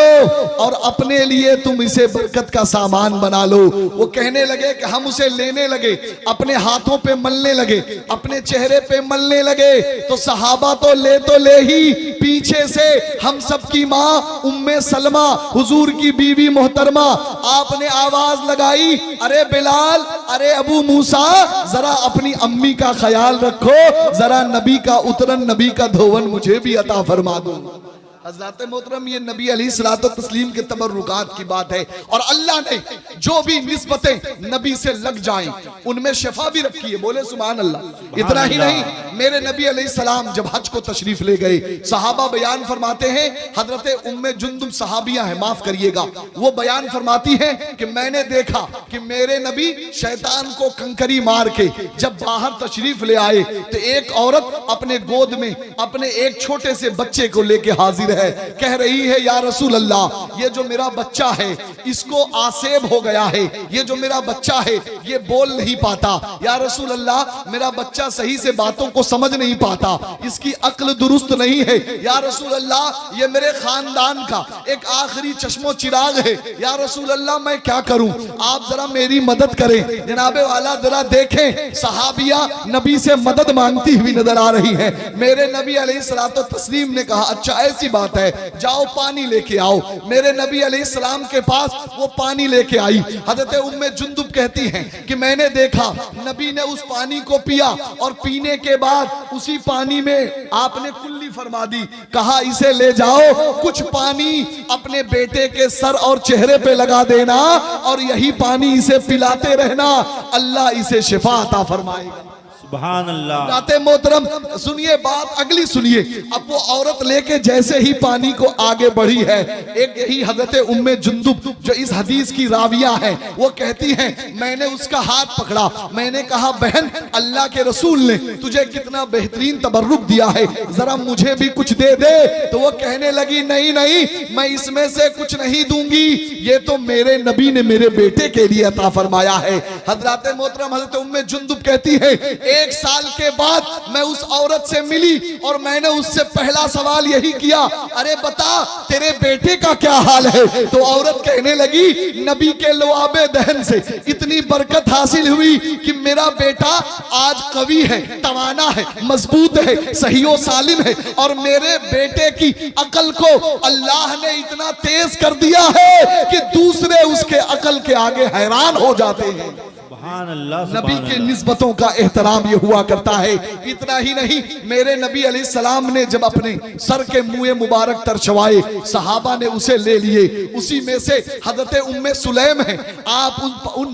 और अपने लिए तुम इसे बरकत का सामान बना लो। वो कहने लगे कि हम उसे लेने लगे, अपने हाथों पे मलने लगे, अपने चेहरे पे मलने लगे, तो सहाबा तो ले ही, पीछे से हम सबकी माँ उम्मे सलमा हुजूर की बीवी मोहतरमा, आपने आवाज लगाई, अरे बिलाल, अरे अबू मूसा, जरा अपनी अम्मी का ख्याल रखो, जरा नबी का उतरन, नबी का धोवन मुझे भी अता फरमा दो। हज़रत मोहतरम, ये नबी अलैहिस्सलातो तस्लीम के तबर्रुकात की बात है, और अल्लाह ने जो भी निस्बतें नबी से लग जाएं उनमें शिफा भी रखी है। बोले सुभान अल्लाह। इतना ही नहीं, मेरे नबी अलैहिस्सलाम जब हज को तशरीफ ले गए, सहाबा बयान फरमाते हैं, हजरत उम्मे जुंदुम सहाबिया है, माफ करिएगा, वो बयान फरमाती है कि मैंने देखा कि मेरे नबी शैतान को कंकरी मार के जब बाहर तशरीफ ले आए, तो एक औरत अपने गोद में अपने एक छोटे से बच्चे को लेके हाजिर है, कह रही है, या रसूल अल्लाह, ये जो मेरा बच्चा है इसको आसेब हो गया है, ये जो मेरा बच्चा है ये बोल नहीं पाता, या रसूल अल्लाह, मेरा बच्चा सही से बातों को समझ नहीं पाता, इसकी अक्ल दुरुस्त नहीं है, या रसूल अल्लाह, ये मेरे खानदान का एक आखिरी चश्मो चिराग है, या रसूल अल्लाह, मैं क्या करूं, आप जरा मेरी मदद करें। जनाबे वाला जरा देखें, सहाबिया नबी से मदद मांगती हुई नजर आ रही है। मेरे नबी अलैहिस्सलातो तस्लीम ने कहा, अच्छा ऐसी बात है, जाओ पानी लेके आओ। मेरे नबी अलैहिस्सलाम के पास वो पानी लेके आई। हजरत उम्मे जुंदुब कहती हैं कि मैंने देखा नबी ने उस पानी को पिया, और पीने के बाद उसी पानी में आपने कुल्ली फरमा दी, कहा इसे ले जाओ, कुछ पानी अपने बेटे के सर और चेहरे पे लगा देना, और यही पानी इसे पिलाते रहना, अल्लाह इसे शिफा अता फरमाएगा। सुभान अल्लाह। जाते मोहतरम, सुनिए बात अगली सुनिए। अब वो औरत लेके जैसे ही पानी को आगे बढ़ी है, एक यही हजरत उम्मे जुंदुब जो इस हदीस की राविया है, वो कहती हैं, मैंने उसका हाथ पकड़ा, मैंने कहा, बहन, अल्लाह के रसूल ने तुझे कितना बेहतरीन तबर्रुक दिया है, जरा मुझे भी कुछ दे दे। तो वो कहने लगी, नहीं नहीं, मैं इसमें से कुछ नहीं दूंगी, ये तो मेरे नबी ने मेरे बेटे के लिए अता फरमाया है। हजरत मोहतरम, हजरत उम्मे जुंदुब कहती है, एक साल के बाद मैं उस औरत से मिली और मैंने उससे पहला सवाल यही किया, अरे बता तेरे बेटे का क्या हाल है। तो औरत कहने लगी, नबी के लुआबे दहन से इतनी बरकत हासिल हुई कि मेरा बेटा आज कवी है, तवाना है, मजबूत है, सही और सालिम है, और मेरे बेटे की अकल को अल्लाह ने इतना तेज कर दिया है कि दूसरे उसके अकल के आगे हैरान हो जाते हैं। सुभान अल्लाह, नबी सुभान के अल्लाह। निस्बतों का एहतराम ये हुआ करता है। इतना ही नहीं, मेरे नबी अलैहिस्सलाम ने जब अपने सर के मुँह मुबारक तरछवाए, सहाबा ने उसे ले लिए। उसी में से हजरत उम्मे सुलैम है, आप उन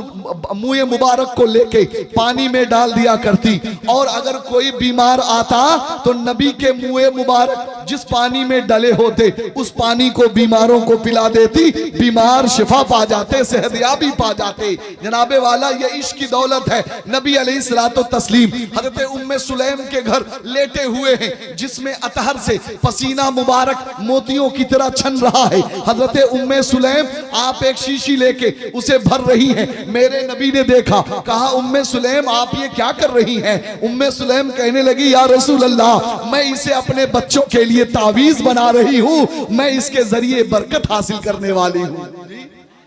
मुँह मुबारक को लेके पानी में डाल दिया करती, और अगर कोई बीमार आता तो नबी के मुँह मुबारक जिस पानी में डले होते उस पानी को बीमारों को पिला देती, बीमार शिफा पा जाते, सेहतयाबी पा जाते। जनाबे वाला ये इश्क की दौलत है। नबी अलैहिस्सलातो तस्लीम हजरत उम्मे सुलैम के घर लेटे हुए हैं, जिसमें अतहर से पसीना मुबारक मोतियों की तरह छन रहा है। हजरत उम्मे सुलैम आप एक शीशी लेके उसे भर रही हैं। मेरे नबी ने देखा, कहा उम्मे सुलैम आप ये क्या कर रही हैं? उम्मे सुलैम कहने लगी, या रसूल अल्लाह, मैं इसे अपने बच्चों के लिए तावीज बना रही हूं, मैं इसके जरिए बरकत हासिल करने वाली हूं।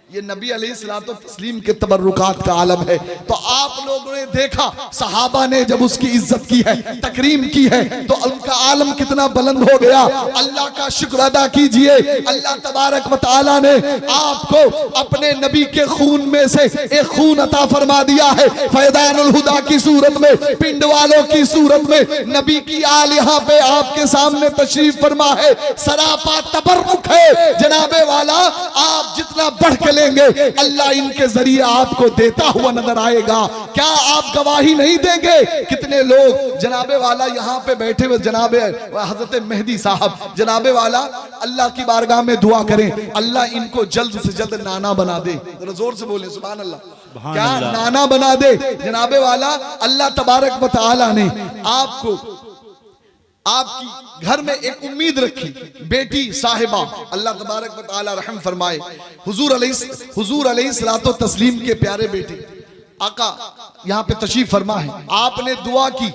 ये नबी अलैहिस्सलातो तस्लीम के तबर्रुकात का आलम है। तो आप लोगों ने देखा, सहाबा ने जब उसकी इज्जत की है, तकरीम की है, तो उनका आलम कितना बुलंद हो गया। अल्लाह का शुक्र अदा कीजिए, अल्लाह तबारक व तआला ने आपको अपने नबी के खून में से एक खून अता फरमा दिया है। फैदानुल हुदा की सूरत में, पिंड वालों की सूरत में नबी की आल यहाँ पे आपके सामने तशरीफ फरमा है। सरापा तबर्रुक है जनाबे वाला। आप जितना बढ़ के अल्लाह इनके जरिए आपको देता हुआ नजर आएगा। क्या आप गवाही नहीं देंगे? कितने लोग जनाबे वाला यहाँ पे बैठे हुए, जनाबे हजरत मेहदी साहब, जनाबे वाला अल्लाह की बारगाह में दुआ करें, अल्लाह इनको जल्द से जल्द नाना बना दे। जोर से बोले सुभान अल्लाह। क्या नाना बना दे जनाबे वाला। अल्लाह तबारक व तआला ने आपको, आपकी घर में एक उम्मीद रखी, बेटी साहिबा, अल्लाह तबारक व तआला रहम फरमाए। हुजूर अलैहिस्सलातो तस्लीम के प्यारे बेटे आका यहाँ पे तशरीफ फरमा है। आपने दुआ की,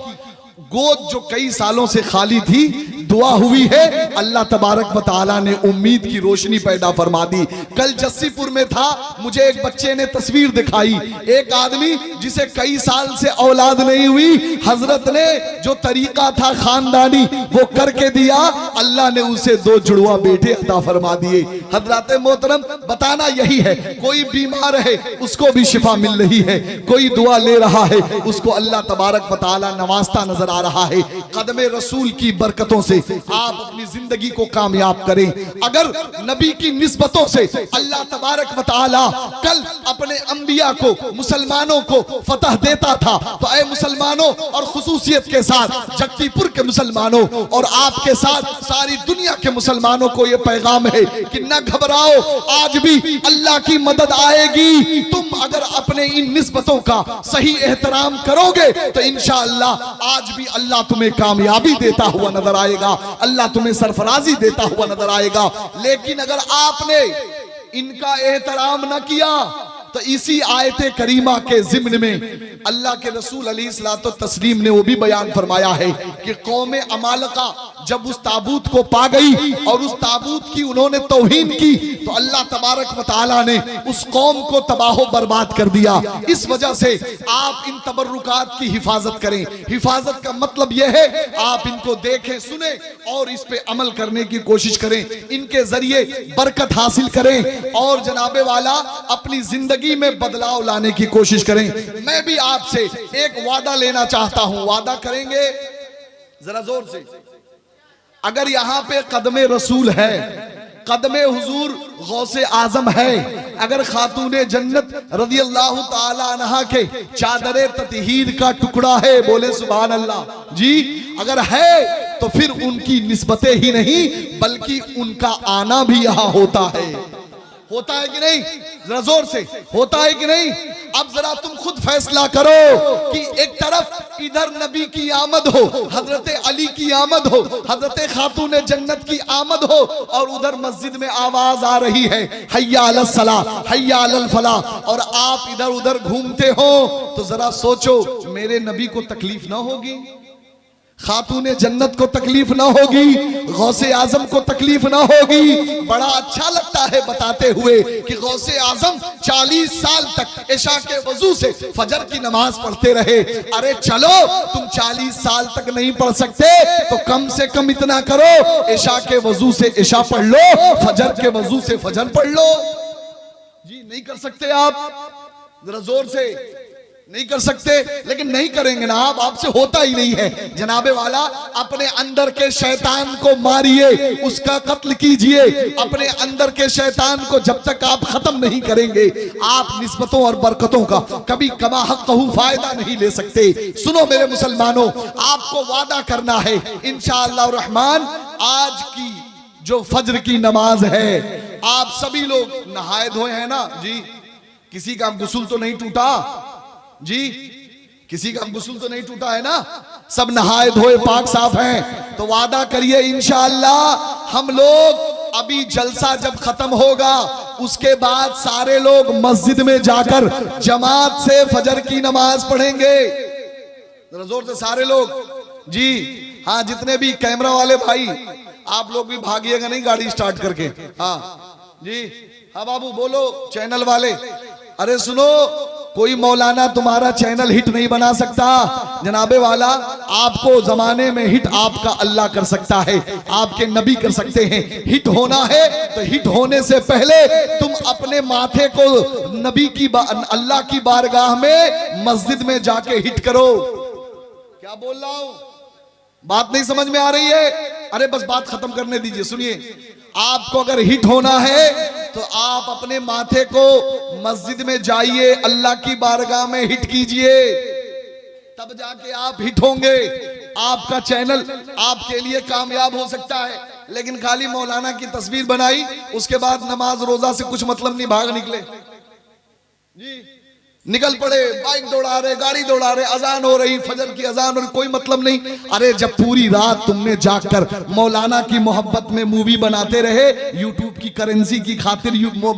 गोद जो कई सालों से खाली थी, दुआ हुई है, अल्लाह तबारक व तआला ने उम्मीद की रोशनी पैदा फरमा दी। कल जस्सीपुर में था, मुझे एक बच्चे ने तस्वीर दिखाई, एक आदमी जिसे कई साल से औलाद नहीं हुई, हजरत ने जो तरीका था खानदानी वो करके दिया, अल्लाह ने उसे 2 जुड़वा बेटे अता फरमा दिए। हजरत मोहतरम बताना यही है, कोई बीमार है उसको भी शिफा मिल रही है, कोई दुआ ले रहा है उसको अल्लाह तबारक व तआला नवाजता नजर आ रहा है। कदमे रसूल की बरकतों से आप अपनी जिंदगी को कामयाब करें। अगर नबी की निस्बतों से अल्लाह तबारक व तआला कल अपने अंबिया को, मुसलमानों को फतह देता था, तो ऐ मुसलमानों और खुसूसियत के साथ जगतीपुर के मुसलमानों और आपके साथ सारी दुनिया के मुसलमानों को यह पैगाम है कि न घबराओ, आज भी अल्लाह की मदद आएगी। तुम अगर अपने इन निस्बतों का सही एहतराम करोगे तो इंशाअल्लाह आज भी अल्लाह तुम्हें कामयाबी देता हुआ नजर आएगा, अल्लाह तुम्हें सरफराजी देता हुआ नजर आएगा। लेकिन अगर आपने इनका एहतराम न किया तो इसी आयते करीमा के ज़िम्न में अल्लाह के रसूल अलैहिस्सलातो तस्लीम ने वो भी बयान फरमाया है कि कौम अमालका जब उस ताबूत को पा गई और उस ताबूत की उन्होंने तौहीन की, तो अल्लाह तबारक व तआला ने उस कौम को तबाह बर्बाद कर दिया। इस वजह से आप इन तबर्रुकात की हिफाजत करें। हिफाजत का मतलब यह है आप इनको देखें, सुने और इस पे अमल करने की कोशिश करें, इनके जरिए बरकत हासिल करें और जनाबे वाला अपनी जिंदगी में बदलाव लाने की कोशिश करें। मैं भी आपसे एक वादा लेना चाहता हूं, वादा करेंगे जरा जोर से। अगर यहाँ पे कदमे रसूल है, कदमे हुजूर गौसे आजम है, अगर खातूने जन्नत रज़ी अल्लाह ताला अन्हा के चादरे ततहीर का टुकड़ा है, बोले सुभान अल्लाह जी, अगर है तो फिर उनकी निस्बतें ही नहीं बल्कि उनका आना भी यहाँ होता है। होता है कि नहीं? जरा जोर से, होता है कि नहीं? अब जरा तुम खुद फैसला करो कि एक तरफ इधर नबी की आमद हो, हजरत अली की आमद हो, हजरत खातून जन्नत की आमद हो, और उधर मस्जिद में आवाज आ रही है हय्या अलस सला हय्या अलल फला, और आप इधर उधर घूमते हो, तो जरा सोचो मेरे नबी को तकलीफ ना होगी, खातूने जन्नत को तकलीफ ना होगी, गौसे आजम को तकलीफ ना होगी। बड़ा अच्छा लगता है बताते हुए कि गौसे आजम 40 साल तक इशा के वजू से फजर की नमाज पढ़ते रहे। अरे चलो तुम 40 साल तक नहीं पढ़ सकते तो कम से कम इतना करो, इशा के वजू से इशा पढ़ लो, फजर के वजू से फजर पढ़ लो। जी नहीं कर सकते आप? जरा जोर से नहीं कर सकते, लेकिन नहीं करेंगे ना आप, आपसे होता ही नहीं है। जनाबे वाला अपने अंदर के शैतान को मारिए, उसका कत्ल कीजिए। अपने अंदर के शैतान को जब तक आप खत्म नहीं करेंगे, आप निस्बतों और बरकतों का कभी कमा हक़्क़हू फायदा नहीं ले सकते। सुनो मेरे मुसलमानों, आपको वादा करना है इंशाअल्लाह रहमान, आज की जो फज्र की नमाज है, आप सभी लोग नहाए धोए हैं ना जी? किसी का गुस्ल तो नहीं टूटा जी? किसी का गुस्ल तो नहीं टूटा है ना? सब नहाए धोए पाक साफ हैं। तो वादा करिए इंशाअल्लाह हम लोग अभी जलसा जब खत्म होगा उसके बाद सारे लोग मस्जिद में जाकर जमात से फजर की नमाज पढ़ेंगे। जरा जोर से सारे लोग जी। हाँ, जितने भी कैमरा वाले भाई आप लोग भी भागिएगा नहीं गाड़ी स्टार्ट करके। हाँ जी, हाँ बाबू बोलो। चैनल वाले, अरे सुनो, कोई मौलाना तुम्हारा चैनल हिट नहीं बना सकता। जनाबे वाला, आपको जमाने में हिट आपका अल्लाह कर सकता है, आपके नबी कर सकते हैं। हिट होना है तो हिट होने से पहले तुम अपने माथे को नबी की अल्लाह की बारगाह में मस्जिद में जाके हिट करो। क्या बोल रहा हूं? बात नहीं समझ में आ रही है? अरे बस बात खत्म करने दीजिए। सुनिए, आपको अगर हिट होना है तो आप अपने माथे को मस्जिद में जाइए, अल्लाह की बारगाह में हिट कीजिए, तब जाके आप हिट होंगे। आपका चैनल आपके लिए कामयाब हो सकता है। लेकिन खाली मौलाना की तस्वीर बनाई, उसके बाद नमाज रोजा से कुछ मतलब नहीं, भाग निकले जी, निकल पड़े, बाइक दौड़ा रहे, गाड़ी दौड़ा रहे, अजान हो रही, फजर की अजान हो रही, कोई मतलब नहीं। अरे जब पूरी रात तुमने जागकर मौलाना की मोहब्बत में मूवी बनाते रहे, यूट्यूब की करेंसी की खातिर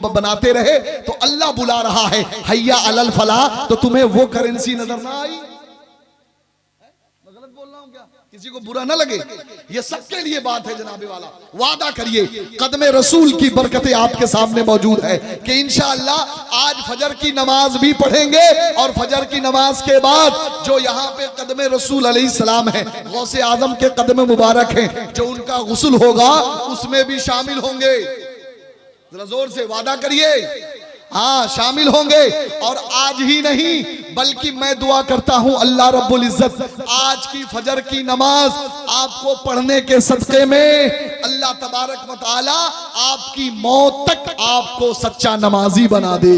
बनाते रहे, तो अल्लाह बुला रहा है हैया अलल फलाह, तो तुम्हें वो करेंसी नजर ना आई? गलत बोल रहा हूं क्या? किसी को बुरा ना लगे, ये सबके लिए बात है। जनाबे वाला, वादा करिए, कदमे रसूल की बरकतें आपके सामने मौजूद है कि इंशाअल्लाह आज फजर की नमाज भी पढ़ेंगे, और फजर की नमाज के बाद जो यहाँ पे कदमे रसूल अलैहिस्सलाम है, गौसे आजम के कदमे मुबारक हैं, जो उनका गुस्ल होगा उसमें भी शामिल होंगे। जरा जोर से वादा करिए, हाँ शामिल होंगे। और आज ही नहीं बल्कि मैं दुआ करता हूं अल्लाह रब्बुल इज्जत आज की फजर की नमाज आपको पढ़ने के सदक़े में अल्लाह तबारक व तआला आपकी मौत तक आपको सच्चा नमाजी बना दे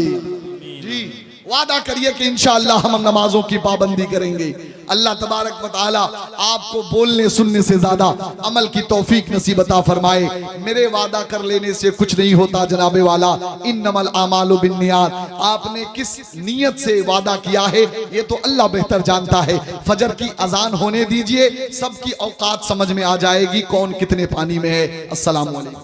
जी। वादा करिए कि इंशाअल्लाह हम नमाजों की पाबंदी करेंगे। अल्लाह तबारक व तआला आपको बोलने सुनने से ज्यादा अमल की तौफीक नसीब अता फरमाए। मेरे वादा कर लेने से कुछ नहीं होता जनाबे वाला, इन्नमल आमालु बिन्नियात। आपने किस नीयत से वादा किया है ये तो अल्लाह बेहतर जानता है। फजर की अजान होने दीजिए, सबकी औकात समझ में आ जाएगी, कौन कितने पानी में है। अस्सलाम वालेकुम।